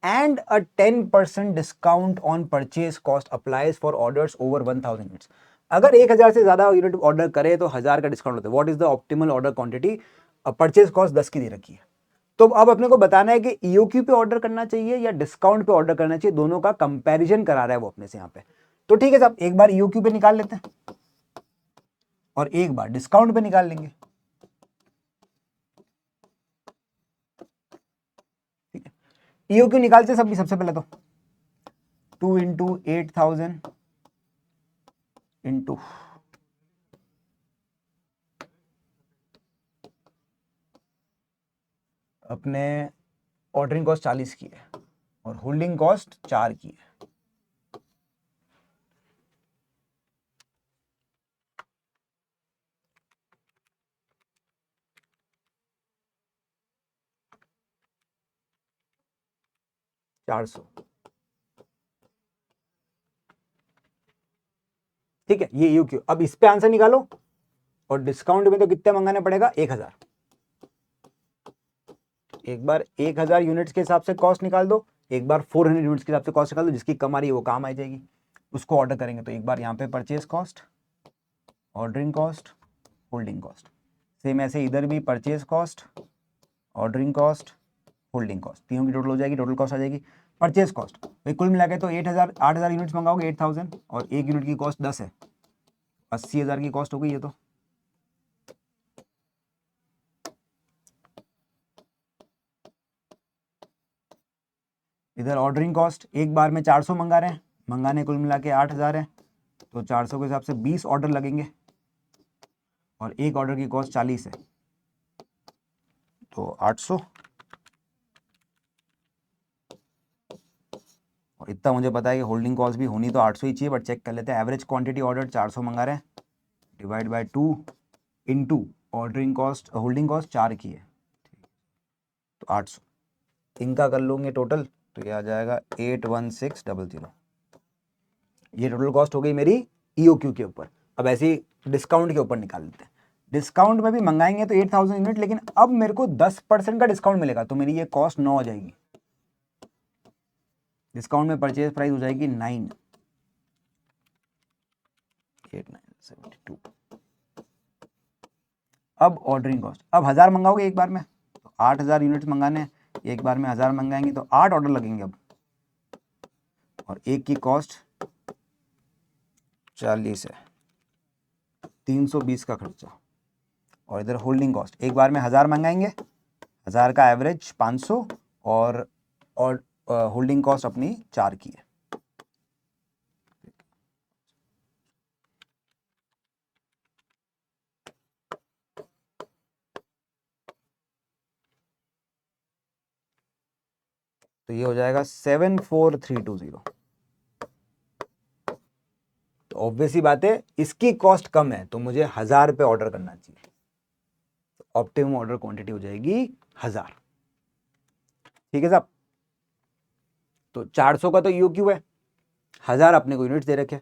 and a 10% discount on purchase cost applies for orders over 1,000 units. अगर 1,000 से ज्यादा यूनिट ऑर्डर करे तो 1,000 का डिस्काउंट होता है। What is the optimal order quantity, purchase cost 10 की दे रखी है। तो अब अपने को बताना है कि EOQ पे ऑर्डर करना चाहिए या डिस्काउंट पे ऑर्डर करना चाहिए, दोनों का कंपैरिजन करा रहा है वो अपने से यहाँ पे। तो ठीक है साहब, एक बार EOQ पे निकाल लेते हैं और एक बार डिस्काउंट पे निकाल लेंगे। ठीक है, EOQ निकालते हैं सबसे पहले तो 2 इंटू 8,000 इंटू अपने ऑर्डरिंग कॉस्ट 40 की है और होल्डिंग कॉस्ट 4 की है। $400। ठीक है, ये EOQ। अब इस पे आंसर निकालो, और डिस्काउंट में तो कितने मंगाने पड़ेगा, 1,000। एक बार 1,000 यूनिट्स के हिसाब से कॉस्ट निकाल दो, एक बार 400 यूनिट्स के हिसाब से कॉस्ट निकाल दो, जिसकी कम आ रही है वो काम आ जाएगी, उसको ऑर्डर करेंगे। तो एक बार यहाँ पे purchase cost, ordering cost, holding cost, same ऐसे इधर भी purchase cost, ordering cost, holding cost, तीनों की टोटल हो जाएगी, टोटल कॉस्ट आ जाएगी। परचेज कॉस्ट भाई कुल मिला के तो 8,000 यूनिट्स मंगाओगे 8,000, और एक यूनिट की कॉस्ट 10 है, 80,000 की कॉस्ट हो गई ये तो। इधर ऑर्डरिंग कॉस्ट एक बार में 400 मंगा रहे हैं, मंगाने कुल मिला के 8,000 है, तो 400 के हिसाब से 20 ऑर्डर लगेंगे, और एक ऑर्डर की कॉस्ट 40 है, तो 800। और इतना मुझे पता है कि होल्डिंग कॉस्ट भी होनी तो 800 ही चाहिए, बट चेक कर लेते हैं। एवरेज क्वांटिटी ऑर्डर 400 मंगा रहे हैं, divide by 2 into ordering cost, holding cost 4 की है, तो 800। इनका कर लूँगे टोटल तो ये आ जाएगा 81600। ये टोटल कॉस्ट हो गई मेरी EOQ के ऊपर। अब ऐसे ही डिस्काउंट के ऊपर निकाल लेते हैं। डिस्काउंट में भी मंगाएंगे तो 8,000 यूनिट, लेकिन अब मेरे को 10% का डिस्काउंट मिलेगा, तो मेरी ये कॉस्ट 9 हो जाएगी। डिस्काउंट में परचेज प्राइस हो जाएगी 9,8972। अब ऑर्डरिंग कॉस्ट, अब 1000 मंगाओगे एक बार में तो 8000 यूनिट्स मंगाने हैं, एक बार में 1000 मंगाएंगे तो 8 ऑर्डर लगेंगे अब, और एक की कॉस्ट 40 है, 320 का खर्चा, और इधर होल्डिंग कॉस्ट एक बार में 1000 मंगाएंगे, 1000 का एवरेज 500, और होल्डिंग कॉस्ट अपनी 4 की है। तो ये हो जाएगा 74320। तो ऑब्वियसली बात है इसकी कॉस्ट कम है तो मुझे 1000 पे ऑर्डर करना चाहिए, तो ऑप्टिमम ऑर्डर क्वांटिटी हो जाएगी 1000। ठीक है साहब, तो 400 का तो ईओक्यू है, 1000 अपने को यूनिट्स दे रखे।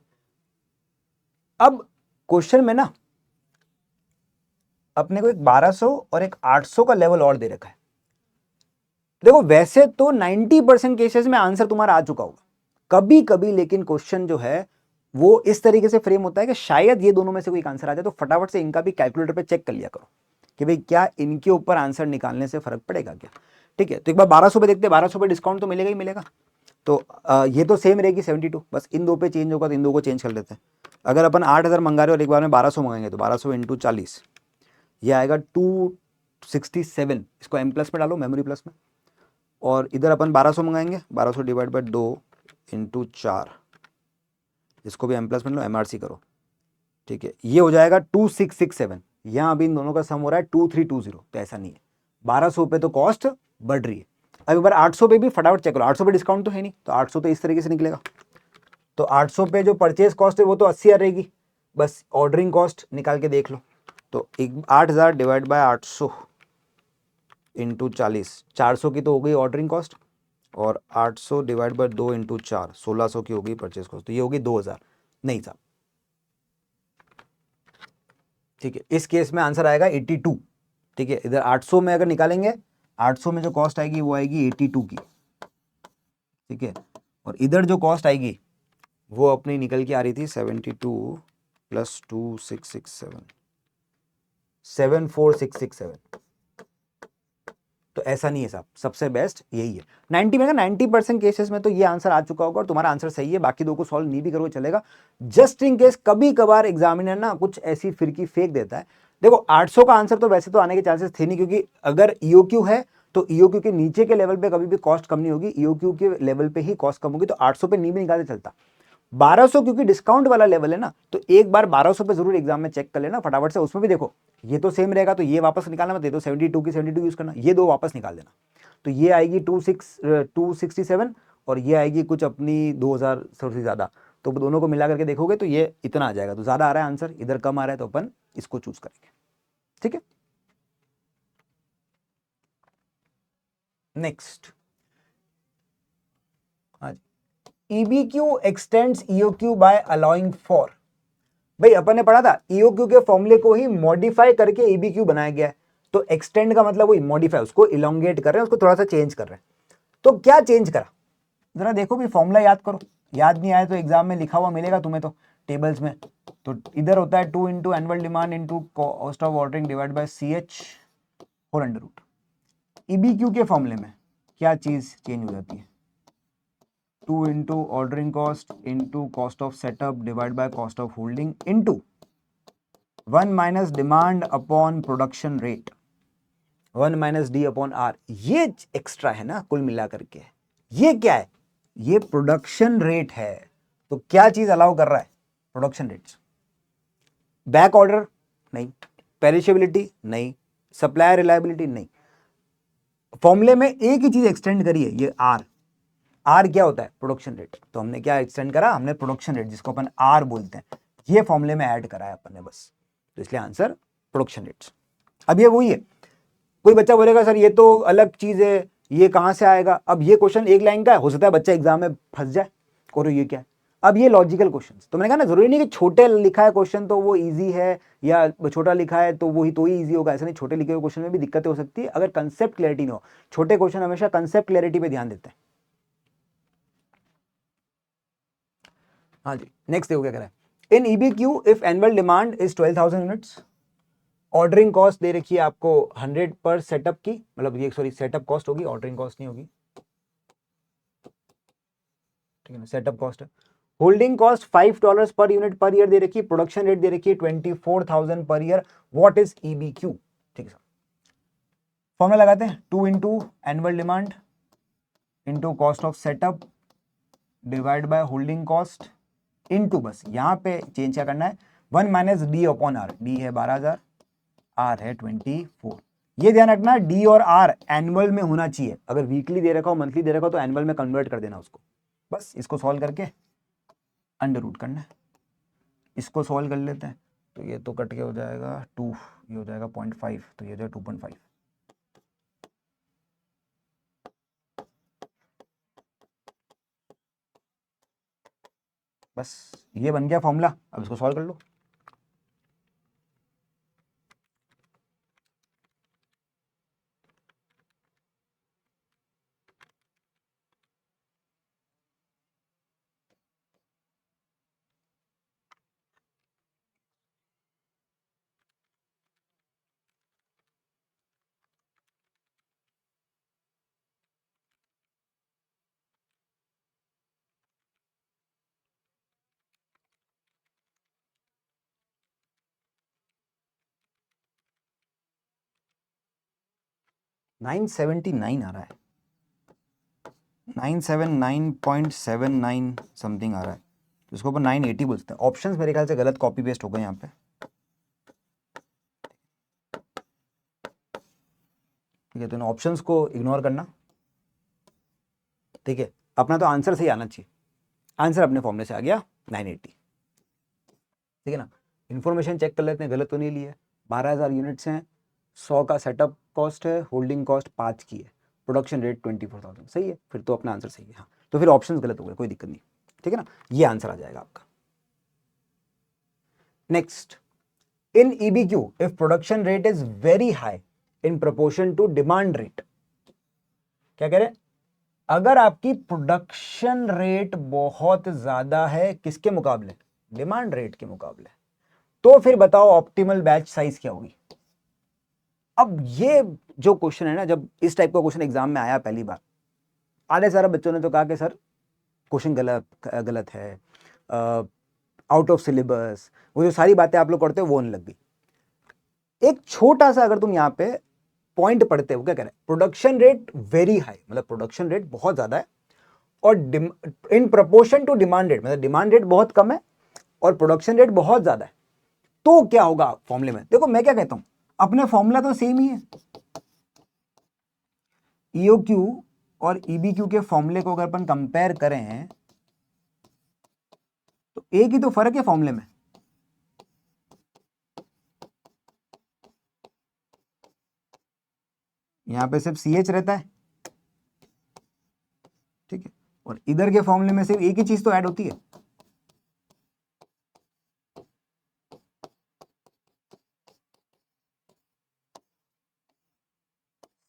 अब क्वेश्चन में ना अपने को एक 1200 और एक 800 का लेवल और दे रखा है। देखो वैसे तो 90% केसेस में आंसर तुम्हारा आ चुका होगा, कभी कभी लेकिन क्वेश्चन जो है वो इस तरीके से फ्रेम होता है कि शायद ये दोनों में से कोई आंसर आ जाए, तो फटाफट से इनका भी कैलकुलेटर पे चेक कर लिया करो कि भाई क्या इनके ऊपर आंसर निकालने से फर्क पड़ेगा क्या। ठीक है, तो एक बार 1200 पे देखते हैं, 1200 पे डिस्काउंट तो मिलेगा ही मिलेगा, तो ये तो सेम रहेगी 72, बस इन दो पे चेंज होगा तो इन दो को चेंज कर लेते हैं। अगर अपन 8000 मंगा रहे हो और एक बार में 1200 मंगाएंगे तो 1200 इंटू 40 ये आएगा 267, इसको एम प्लस में डालो मेमोरी प्लस में, और इधर अपन 1200 मंगाएंगे, 1200 डिवाइड बाय 2 इंटू 4, इसको भी एम प्लस में लो, एमआरसी करो। ठीक है, ये हो जाएगा 2667, यहाँ अभी इन दोनों का सम हो रहा है 2320, तो ऐसा नहीं है 1200 पे तो कॉस्ट बढ़ रही है। अब एक बार 800 पे भी फटाफट चेक करो, 800 पे डिस्काउंट तो है नहीं, तो 800 तो इस तरीके से निकलेगा, तो 800 पे जो परचेज कॉस्ट है वो तो 80 रहेगी, बस ऑर्डरिंग कॉस्ट निकाल के देख लो, तो 8000 डिवाइड बाय 800 इंटू 40, 400 की तो हो गई ऑर्डरिंग कॉस्ट, और 800 डिवाइड बाय 2 इंटू 4, 1600 की होगी परचेज कॉस्ट, तो ये होगी 2000। नहीं साहब, ठीक है, इस केस में आंसर आएगा 82। ठीक है, इधर 800 में अगर निकालेंगे, 800 में जो कॉस्ट आएगी वो आएगी 82 की। ठीक है, और इधर जो कॉस्ट आएगी वो अपनी निकल के आ रही थी 72 प्लस 2667, 74667। तो ऐसा नहीं है साहब, सबसे बेस्ट यही है। 90 में 90% केसेस में तो ये आंसर आ चुका होगा और तुम्हारा आंसर सही है, बाकी दो को सॉल्व नहीं भी करोगे चलेगा। जस्ट इन केस कभी कभार एग्जामिनर ना कुछ ऐसी फिरकी फेंक देता है। देखो 800 का आंसर तो वैसे तो आने के चांसेस थे नहीं, क्योंकि अगर ईओक्यू है तो ईओक्यू के नीचे के लेवल पे कभी भी कॉस्ट कम नहीं होगी, ईओक्यू के लेवल पे ही कॉस्ट कम होगी, तो 800 पे नहीं भी निकाले चलता। 1200 क्योंकि डिस्काउंट वाला लेवल है ना, तो एक बार 1200 पे जरूर एग्जाम में चेक कर लेना फटाफट से, उसमें भी देखो ये तो सेम रहेगा, तो ये वापस निकालना मत, दे दो 72 की 72 यूज करना, ये दो वापस निकाल देना, तो ये आएगी 267 और ये आएगी कुछ अपनी 2000 से ज्यादा, तो दोनों को मिला करके देखोगे तो ये इतना आ जाएगा, तो ज्यादा आ रहा है आंसर, इधर कम आ रहा है तो अपन इसको चूज करेंगे। ठीक है, next EBQ extends EOQ by allowing for। भाई अपन ने पढ़ा था EOQ के फॉर्मूले को ही मॉडिफाई करके EBQ बनाया गया है, तो एक्सटेंड का मतलब वही मॉडिफाई, उसको इलोंगेट कर रहे हैं, उसको थोड़ा सा चेंज कर रहे हैं। तो क्या चेंज करा, जरा देखो भी, फॉर्मूला याद करो, याद नहीं आया तो एग्जाम में लिखा हुआ मिलेगा तुम्हें तो टेबल्स में। तो इधर होता है 2 into annual demand into cost of ordering divide by CH whole under root. EBQ के फॉर्मूले में क्या चीज चेंज हो जाती है, 2 into ordering cost into cost of setup divided by cost of holding into 1 minus demand upon production rate 1 minus D upon R। ये extra है ना कुल मिला करके, ये क्या है, ये प्रोडक्शन रेट है। तो क्या चीज अलाउ कर रहा है, प्रोडक्शन रेट्स। बैक ऑर्डर नहीं, पेरिशेबिलिटी नहीं, सप्लायर रिलायबिलिटी नहीं। फॉर्मूले में एक ही चीज एक्सटेंड करी है, ये आर क्या होता है, प्रोडक्शन रेट। तो हमने क्या एक्सटेंड करा, हमने प्रोडक्शन रेट जिसको अपन आर बोलते हैं, ये फॉर्मूले में ऐड करा है अपन ने बस, तो इसलिए आंसर प्रोडक्शन रेट्स। अब ये वही है, कोई बच्चा बोलेगा सर ये तो अलग चीज है, ये कहां से आएगा। अब ये क्वेश्चन एक लाइन का है, हो सकता है बच्चा एग्जाम में फंस जाए और ये क्या है। अब ये लॉजिकल क्वेश्चन, तो मैंने कहा ना जरूरी नहीं कि छोटे लिखा है क्वेश्चन तो वो इजी है, या छोटा लिखा है तो वही तो ही इजी होगा, ऐसा नहीं। छोटे लिखे हुए क्वेश्चन में भी दिक्कतें हो सकती है अगर कंसेप्ट क्लैरिटी नहीं हो। छोटे क्वेश्चन हमेशा कंसेप्ट क्लैरिटी पे ध्यान देते हैं। हाँ जी, नेक्स्ट देखो क्या कह रहा है। In EBQ if annual demand is 12,000 units, ordering cost दे रखी है आपको 100 पर सेटअप की, मतलब ये सॉरी सेटअप कॉस्ट होगी, ऑर्डरिंग कॉस्ट नहीं होगी, ठीक है ना, सेटअप कॉस्ट है। Holding cost $5 per unit per year दे रखी है, प्रोडक्शन रेट दे रखी है 24,000 per year, what is EBQ, ठीक है। फॉर्मूला लगाते हैं, 2 into annual demand into cost of setup divide by holding cost into, बस यहां पे चेंज क्या करना है, 1 minus D upon R, D है 12,000, आर है 24। ये ध्यान रखना डी और आर एनुअल में होना चाहिए, अगर वीकली दे रखा हो मंथली दे रखा हो तो एनुअल में कन्वर्ट कर देना उसको। बस इसको सॉल्व करके अंडर रूट करना है, इसको सॉल्व कर लेते हैं, तो ये तो कट के हो जाएगा 2, ये हो जाएगा 0.5, तो ये हो जाएगा 2.5। बस ये बन गया फॉर्मूला, अब इसको सॉल्व कर लो। $979 आ रहा है, 979.79 समथिंग आ रहा है, तो इसको ऊपर 980 बोलते हैं। ऑप्शंस मेरे ख्याल से गलत कॉपी पेस्ट हो गए यहाँ पे, ठीक है, तो इन ऑप्शंस को इग्नोर करना, ठीक है। अपना तो आंसर सही आना चाहिए, आंसर अपने फॉर्मूले से आ गया 980, ठीक है ना। इन्फॉर्मेशन चेक कर लेते हैं, गलत तो नहीं ली है। 12,000 यूनिट्स हैं, 100 का सेटअप कॉस्ट है, होल्डिंग कॉस्ट 5 की है, प्रोडक्शन रेट 24,000, सही है, फिर तो अपना आंसर सही है। हाँ, तो फिर ऑप्शंस गलत हो गए, कोई दिक्कत नहीं, ठीक है ना, ये आंसर आ जाएगा आपका। Next, in EBQ if production rate is very high in proportion to demand rate, क्या कह रहे हैं, अगर आपकी प्रोडक्शन रेट बहुत ज्यादा है किसके मुकाबले, डिमांड रेट के मुकाबले, तो फिर बताओ ऑप्टिमल बैच साइज क्या होगी। अब ये जो क्वेश्चन है ना, जब इस टाइप का क्वेश्चन एग्जाम में आया पहली बार, आधे सारे बच्चों ने तो कहा कि सर क्वेश्चन गलत गलत है, आउट ऑफ सिलेबस, वो जो सारी बातें आप लोग करते हो वो नहीं लग गई। एक छोटा सा अगर तुम यहाँ पे पॉइंट पढ़ते हो, क्या कह रहे हैं, प्रोडक्शन रेट वेरी हाई, मतलब प्रोडक्शन रेट बहुत ज्यादा है, और in proportion to demand rate, मतलब डिमांड रेट बहुत कम है और प्रोडक्शन रेट बहुत ज्यादा है, तो क्या होगा फॉर्मूले में। देखो मैं क्या कहता हूं, अपने फॉर्मूला तो सेम ही है, EOQ और EBQ के फॉर्मूले को अगर अपन कंपेयर करें तो एक ही तो फर्क है फॉर्मूले में, यहां पे सिर्फ CH रहता है, ठीक है, और इधर के फॉर्मूले में सिर्फ एक ही चीज तो ऐड होती है,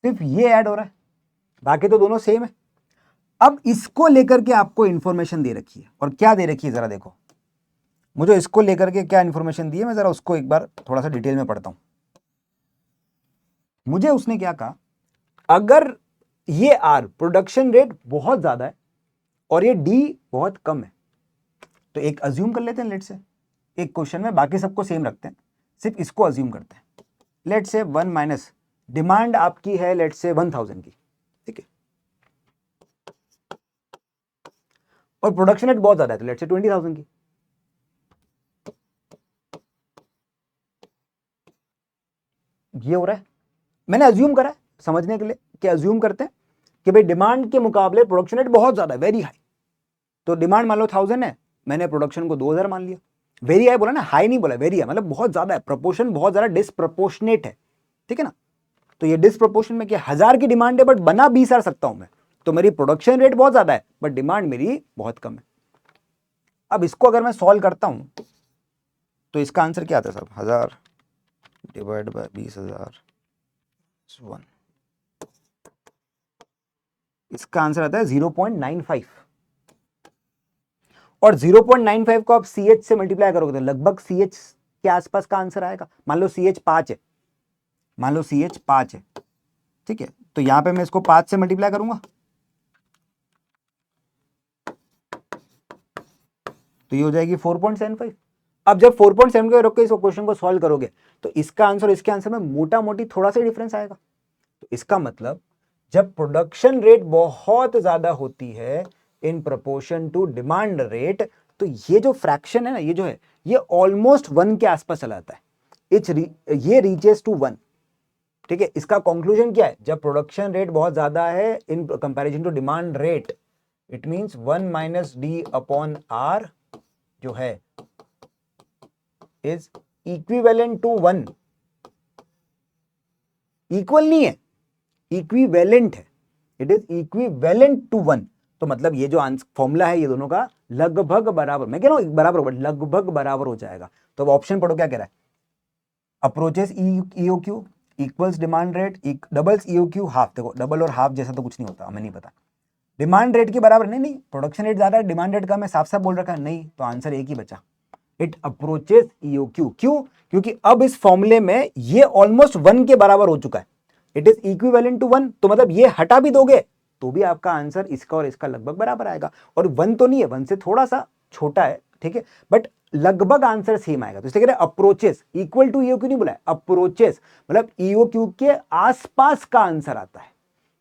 सिर्फ ये ऐड हो रहा है, बाकी तो दोनों सेम है। अब इसको लेकर के आपको इंफॉर्मेशन दे रखी है, और क्या दे रखी है जरा देखो, मुझे इसको लेकर के क्या इंफॉर्मेशन दी है, मैं जरा उसको एक बार थोड़ा सा डिटेल में पढ़ता हूं। मुझे उसने क्या कहा, अगर ये R प्रोडक्शन रेट बहुत ज्यादा है और ये D बहुत कम है, तो एक अज्यूम कर लेते हैं, लेट से एक क्वेश्चन में बाकी सबको सेम रखते हैं, सिर्फ इसको अज्यूम करते हैं, लेट से 1 माइनस डिमांड आपकी है लेट से 1,000 की, ठीक है, और प्रोडक्शन रेट बहुत ज्यादा है तो लेट से 20,000 की, ये हो रहा है। मैंने अज्यूम करा है समझने के लिए कि अज्यूम करते हैं कि भाई डिमांड के मुकाबले प्रोडक्शन रेट बहुत ज्यादा है, वेरी हाई, तो डिमांड मान लो 1,000 है, मैंने प्रोडक्शन को 2,000 मान लिया, वेरी हाई बोला ना, हाई नहीं बोला, वेरी है मतलब बहुत ज्यादा है, प्रोपोर्शन बहुत ज्यादा डिसप्रोपोर्शनेट है, ठीक है ना। तो ये डिसप्रोपोर्शन में क्या, 1,000 की डिमांड है बट बना 20,000 सकता हूं मैं, तो मेरी प्रोडक्शन रेट बहुत ज्यादा है बट डिमांड मेरी बहुत कम है। अब इसको अगर मैं सॉल्व करता हूं तो इसका आंसर क्या आता है साहब, 1,000 डिवाइड बाय 20,000 1, इसका आंसर आता है 0.95, और 0.95 को आप CH से मल्टीप्लाई करोगे तो लगभग CH के आसपास का आंसर आएगा। मान लो CH 5 है, मान लो CH 5 है, ठीक है, तो यहां पे मैं इसको 5 से मल्टीप्लाई करूंगा तो ये हो जाएगी 4.75। अब जब 4.75 रख के इस क्वेश्चन को सॉल्व करोगे तो इसका आंसर इसके आंसर में मोटा मोटी थोड़ा सा डिफरेंस आएगा। तो इसका मतलब जब प्रोडक्शन रेट बहुत ज्यादा होती है in proportion to demand rate, तो ये जो फ्रैक्शन है ना, ये जो है ये ऑलमोस्ट 1 के आसपास चला जाता है। ये रीचेस टू 1। ठीक है, इसका कंक्लूजन क्या है? जब प्रोडक्शन रेट बहुत ज्यादा है in comparison to demand rate, it means 1 minus D upon R जो है इज इक्विवेलेंट टू 1। इक्वल नहीं है, इक्विवेलेंट है, इट इज इक्विवेलेंट टू 1। तो मतलब ये जो फॉर्मूला है ये दोनों का लगभग बराबर, मैं कह रहा हूं बराबर होगा, लगभग बराबर हो जाएगा। तो अब ऑप्शन पढ़ो क्या कह रहा है? Approaches EOQ equals demand rate doubles EOQ half. देखो डबल और हाफ जैसा तो कुछ नहीं होता, हमें नहीं पता। डिमांड रेट के बराबर नहीं, नहीं प्रोडक्शन रेट ज्यादा है डिमांड रेट कम है, साफ साफ बोल रखा है नहीं, तो आंसर एक ही बचा, इट अप्रोचेस ईओक्यू। क्यों? क्योंकि अब इस फॉर्मूले में ये ऑलमोस्ट 1 के बराबर हो चुका है, इट इज इक्विवेलेंट टू 1। तो मतलब ये हटा भी दोगे तो भी आपका आंसर इसका और इसका लगभग बराबर आएगा। और 1 तो नहीं है, 1 से थोड़ा सा छोटा है, ठीक है, बट लगभग आंसर सेम आएगा। तो इसलिए कह रहे अप्रोचेस इक्वल टू ईओक्यू नहीं बोला है, अप्रोचेस मतलब ईओक्यू के आसपास का आंसर आता है।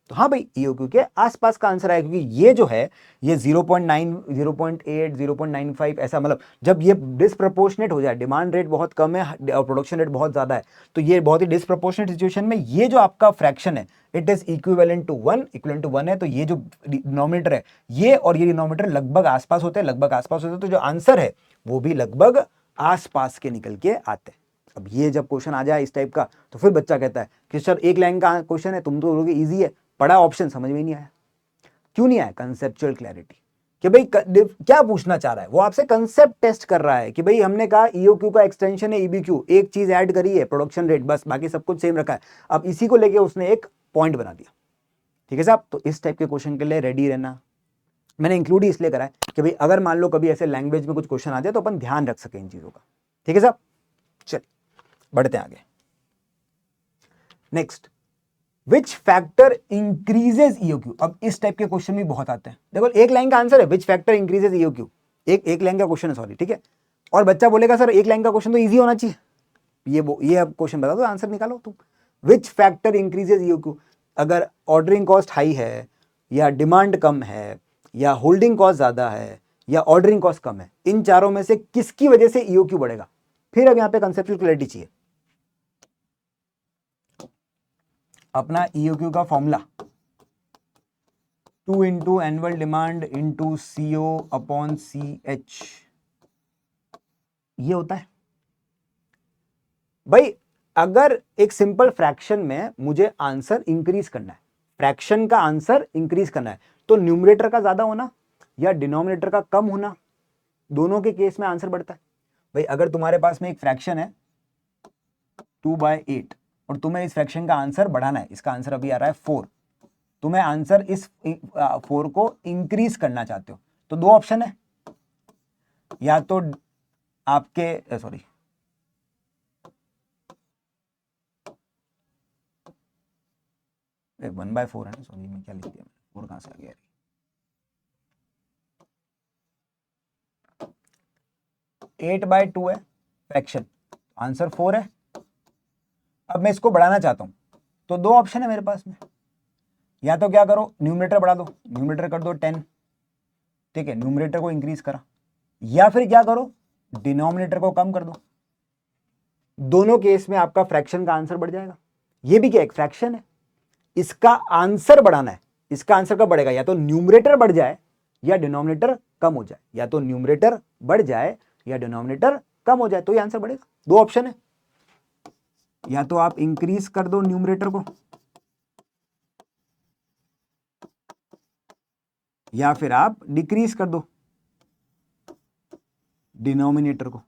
तो हाँ भाई ईओक्यू के आसपास का आंसर आएगा, क्योंकि ये जो है ये 0.9 0.8 0.95 ऐसा, मतलब जब ये डिसप्रपोर्शनेट हो जाए, डिमांड रेट बहुत कम है और प्रोडक्शन रेट बहुत ज्यादा है, तो ये बहुत ही डिसप्रपोर्शनेट सिचुएशन में ये जो आपका फ्रैक्शन है it is equivalent to 1, equivalent to 1 है, तो ये जो डिनोमिनेटर है ये और ये डिनोमिनेटर लगभग आसपास होते हैं, लगभग आसपास होते हैं, तो जो आंसर है वो भी लगभग आसपास के निकल के आते हैं। अब ये जब क्वेश्चन आ जाए इस टाइप का तो फिर बच्चा कहता है कि सर एक लाइन का क्वेश्चन है, तुम तो बोलोगे इजी है, पढ़ा ऑप्शन समझ में नहीं आया। क्यों नहीं आया? कंसेप्चुअल क्लैरिटी, कि भाई क्या पूछना चाह रहा है वो आपसे, कंसेप्ट टेस्ट कर रहा है कि भाई हमने कहा ईओक्यू का एक्सटेंशन है ईबीक्यू, एक चीज ऐड करी है प्रोडक्शन रेट, बस बाकी सब कुछ सेम रखा है। अब इसी को लेके उसने एक पॉइंट बना दिया। ठीक है साहब, तो इस टाइप के क्वेश्चन के लिए रेडी रहना। मैंने इंक्लूड ही इसलिए करा है कि भाई अगर मान लो कभी ऐसे लैंग्वेज में कुछ क्वेश्चन आ जाए तो अपन ध्यान रख सके इन चीजों का। ठीक है साहब, चलिए बढ़ते हैं आगे। Next, which factor increases EOQ. अब इस टाइप के क्वेश्चन भी बहुत आते हैं। देखो एक लाइन का आंसर है विच फैक्टर इंक्रीजेज ईओक्यू, एक लाइन का क्वेश्चन है, सॉरी, ठीक है। और बच्चा बोलेगा सर एक लाइन का क्वेश्चन तो इजी होना चाहिए, ये अब क्वेश्चन बता दो, आंसर निकालो तुम। विच फैक्टर इंक्रीजेज ईओक्यू, अगर ऑर्डरिंग कॉस्ट हाई है या डिमांड कम है या होल्डिंग कॉस्ट ज्यादा है या ऑर्डरिंग कॉस्ट कम है, इन चारों में से किसकी वजह से ईओक्यू बढ़ेगा? फिर अब यहां पे कंसेप्चुअल क्लैरिटी चाहिए। अपना ईओक्यू का formula 2 into annual demand into CO upon CH, ये होता है भाई। अगर एक सिंपल फ्रैक्शन में मुझे आंसर इंक्रीज करना है, फ्रैक्शन का आंसर इंक्रीज करना है, तो न्यूमरेटर का ज्यादा होना या डिनोमिनेटर का कम होना, दोनों के केस में आंसर बढ़ता है। भाई अगर तुम्हारे पास में एक फ्रैक्शन है 2/8 और तुम्हें इस फ्रैक्शन का आंसर बढ़ाना है, इसका आंसर अभी आ रहा है 4, तुम्हें आंसर इस 4 को इंक्रीज करना चाहते हो, तो दो ऑप्शन है, या तो आपके सॉरी 1/4 है ना, सॉरी मैं क्या लिख दिया, 4 कहां से आ गया? 8/2 है फ्रैक्शन, आंसर 4 है। अब मैं इसको बढ़ाना चाहता हूं तो दो ऑप्शन है मेरे पास में, या तो क्या करो न्यूमरेटर बढ़ा दो, न्यूमरेटर कर दो 10, ठीक है, न्यूमरेटर को इंक्रीज करा, या फिर क्या करो डिनोमिनेटर को कम कर दो। दोनों केस में आपका फ्रैक्शन का आंसर बढ़ जाएगा। ये भी क्या एक फ्रैक्शन है, इसका आंसर बढ़ाना है, इसका आंसर कब बढ़ेगा? या तो न्यूमरेटर बढ़ जाए या डिनोमिनेटर कम हो जाए, या तो न्यूमरेटर बढ़ जाए या डिनोमिनेटर कम हो जाए, तो ये आंसर बढ़ेगा। दो ऑप्शन है, या तो आप इंक्रीज कर दो न्यूमरेटर को या फिर आप डिक्रीज कर दो डिनोमिनेटर को।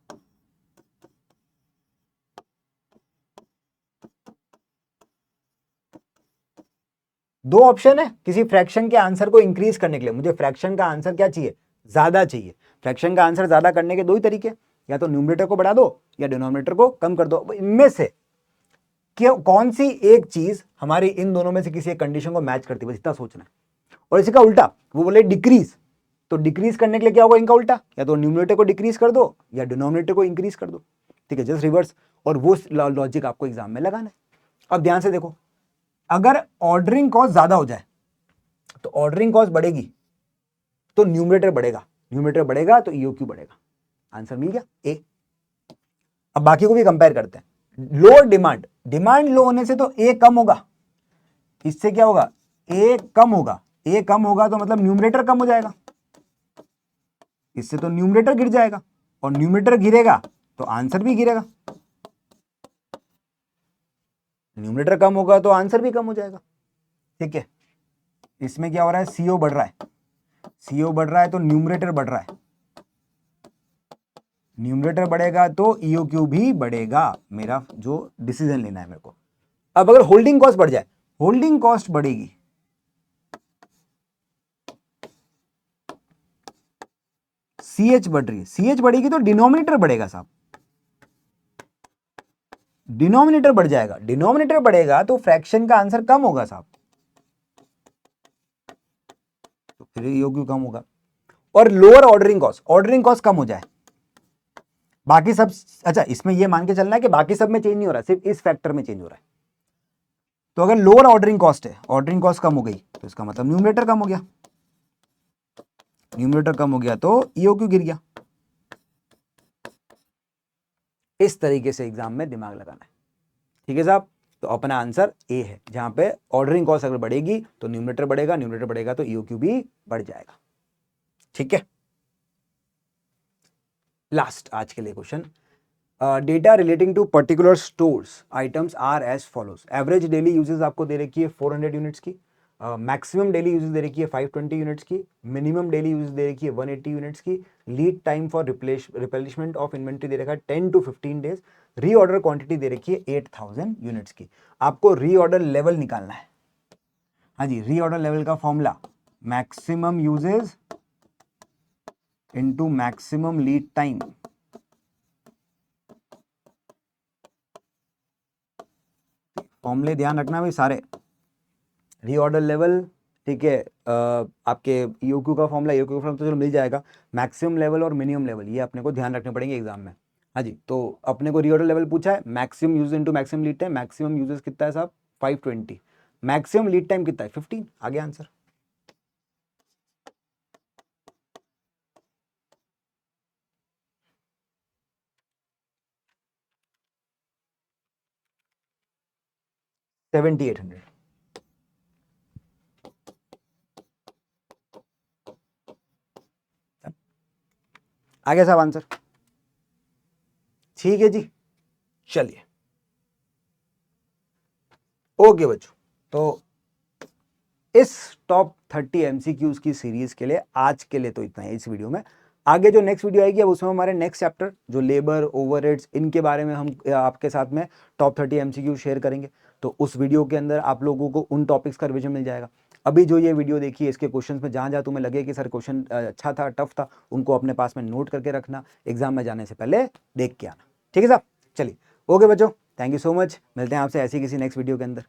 दो ऑप्शन है किसी फ्रैक्शन के आंसर को इंक्रीज करने के लिए। मुझे फ्रैक्शन का आंसर क्या चाहिए? ज्यादा चाहिए। फ्रैक्शन का आंसर ज्यादा करने के दो ही तरीके, या तो न्यूमरेटर को बढ़ा दो या डिनोमिनेटर को कम कर दो। इनमें से क्यों कौन सी एक चीज हमारी इन दोनों में से किसी एक कंडीशन को मैच करती है, बस इतना सोचना है। और इसी का उल्टा, वो बोले डिक्रीज, तो डिक्रीज करने के लिए क्या होगा इनका उल्टा, या तो न्यूमरेटर को डिक्रीज कर दो या डिनोमिनेटर को इंक्रीज कर दो। ठीक है, जस्ट रिवर्स। और वो लॉजिक आपको एग्जाम में लगाना है। अब ध्यान से देखो, अगर ऑर्डरिंग कॉस्ट ज्यादा हो जाए तो ऑर्डरिंग कॉस्ट बढ़ेगी तो न्यूमरेटर बढ़ेगा, न्यूमरेटर बढ़ेगा तो ईओक्यू बढ़ेगा। आंसर मिल गया ए। अब बाकी को भी कंपेयर करते हैं। लोअर डिमांड, डिमांड लो होने से तो ए कम होगा, इससे क्या होगा, ए कम होगा। ए कम होगा तो मतलब न्यूमरेटर कम हो जाएगा, इससे तो न्यूमरेटर गिर जाएगा, और न्यूमरेटर गिरेगा तो आंसर भी गिरेगा। न्यूमरेटर कम होगा तो आंसर भी कम हो जाएगा। ठीक है, इसमें क्या हो रहा है, सीओ बढ़ रहा है, सीओ बढ़ रहा है तो न्यूमरेटर बढ़ रहा है, न्यूमरेटर बढ़ेगा तो ईओक्यू भी बढ़ेगा। मेरा जो डिसीजन लेना है मेरे को। अब अगर होल्डिंग कॉस्ट बढ़ जाए, होल्डिंग कॉस्ट बढ़ेगी, सीएच बढ़ रही है, सीएच बढ़ेगी तो डिनोमिनेटर बढ़ेगा साहब, डिनोमिनेटर बढ़ जाएगा, डिनोमिनेटर बढ़ेगा तो फ्रैक्शन का आंसर कम होगा साहब, तो फिर ईओक्यू कम होगा। और लोअर ऑर्डरिंग कॉस्ट कम हो जाए, बाकी सब, अच्छा इसमें ये मान के चलना है कि बाकी सब में चेंज नहीं हो रहा, सिर्फ इस फैक्टर में चेंज हो रहा है। तो अगर लोअर ऑर्डरिंग कॉस्ट है, ऑर्डरिंग कॉस्ट कम हो गई तो इसका मतलब न्यूमरेटर कम हो गया, न्यूमरेटर कम हो गया तो ईओक्यू गिर गया। इस तरीके से एग्जाम में दिमाग लगाना है। ठीक है साहब, तो अपना आंसर ए है, जहां पे ऑर्डरिंग कॉस्ट अगर बढ़ेगी तो न्यूमरेटर बढ़ेगा, न्यूमरेटर बढ़ेगा तो ईओक्यू भी बढ़ जाएगा। ठीक है, लास्ट आज के लिए question, data relating to particular stores items are as follows. Average daily usages आपको दे रखी है 400 यूनिट्स की, मैक्सिमम डेली यूजेस दे रखी है 520 यूनिट्स की, मिनिमम डेली यूजेस दे रखी है 180 यूनिट्स की, lead time for replenishment of inventory दे रखा है 10 to 15 डेज, रीऑर्डर क्वांटिटी दे रखी है 8000 यूनिट्स की। आपको रीऑर्डर लेवल निकालना है। हाँ जी, रीऑर्डर लेवल का formula maximum uses into maximum lead time. फॉर्मूले ध्यान रखना भाई सारे, रीऑर्डर लेवल, ठीक है, आपके ईओक्यू का फॉर्मूला, ईओक्यू का फॉर्मूला तो चलो मिल जाएगा, मैक्सिमम लेवल और मिनिमम लेवल ये अपने को ध्यान रखने पड़ेंगे एग्जाम में। हाँ जी, तो अपने को रीऑर्डर लेवल पूछा है, maximum use into maximum lead time, maximum uses कितना है साहब 520, मैक्सिमम लीड टाइम कितना है 15, आ गया आंसर। $7800। आ गया साहब आंसर। ठीक है जी, चलिए ओके बच्चों, तो इस टॉप 30 एमसीक्यूज की सीरीज के लिए आज के लिए तो इतना है इस वीडियो में। आगे जो नेक्स्ट वीडियो आएगी अब उसमें हमारे नेक्स्ट चैप्टर जो लेबर ओवरहेड्स इनके बारे में हम आपके साथ में टॉप 30 एमसीक्यू शेयर करेंगे। तो उस वीडियो के अंदर आप लोगों को उन टॉपिक्स का रिवीजन मिल जाएगा। अभी जो ये वीडियो देखिए इसके क्वेश्चंस में जहाँ जहाँ तुम्हें लगे कि सर क्वेश्चन अच्छा था, टफ था, उनको अपने पास में नोट करके रखना, एग्जाम में जाने से पहले देख के आना। ठीक है साहब, चलिए ओके बच्चों, थैंक यू सो मच, मिलते हैं आपसे ऐसी किसी नेक्स्ट वीडियो के अंदर।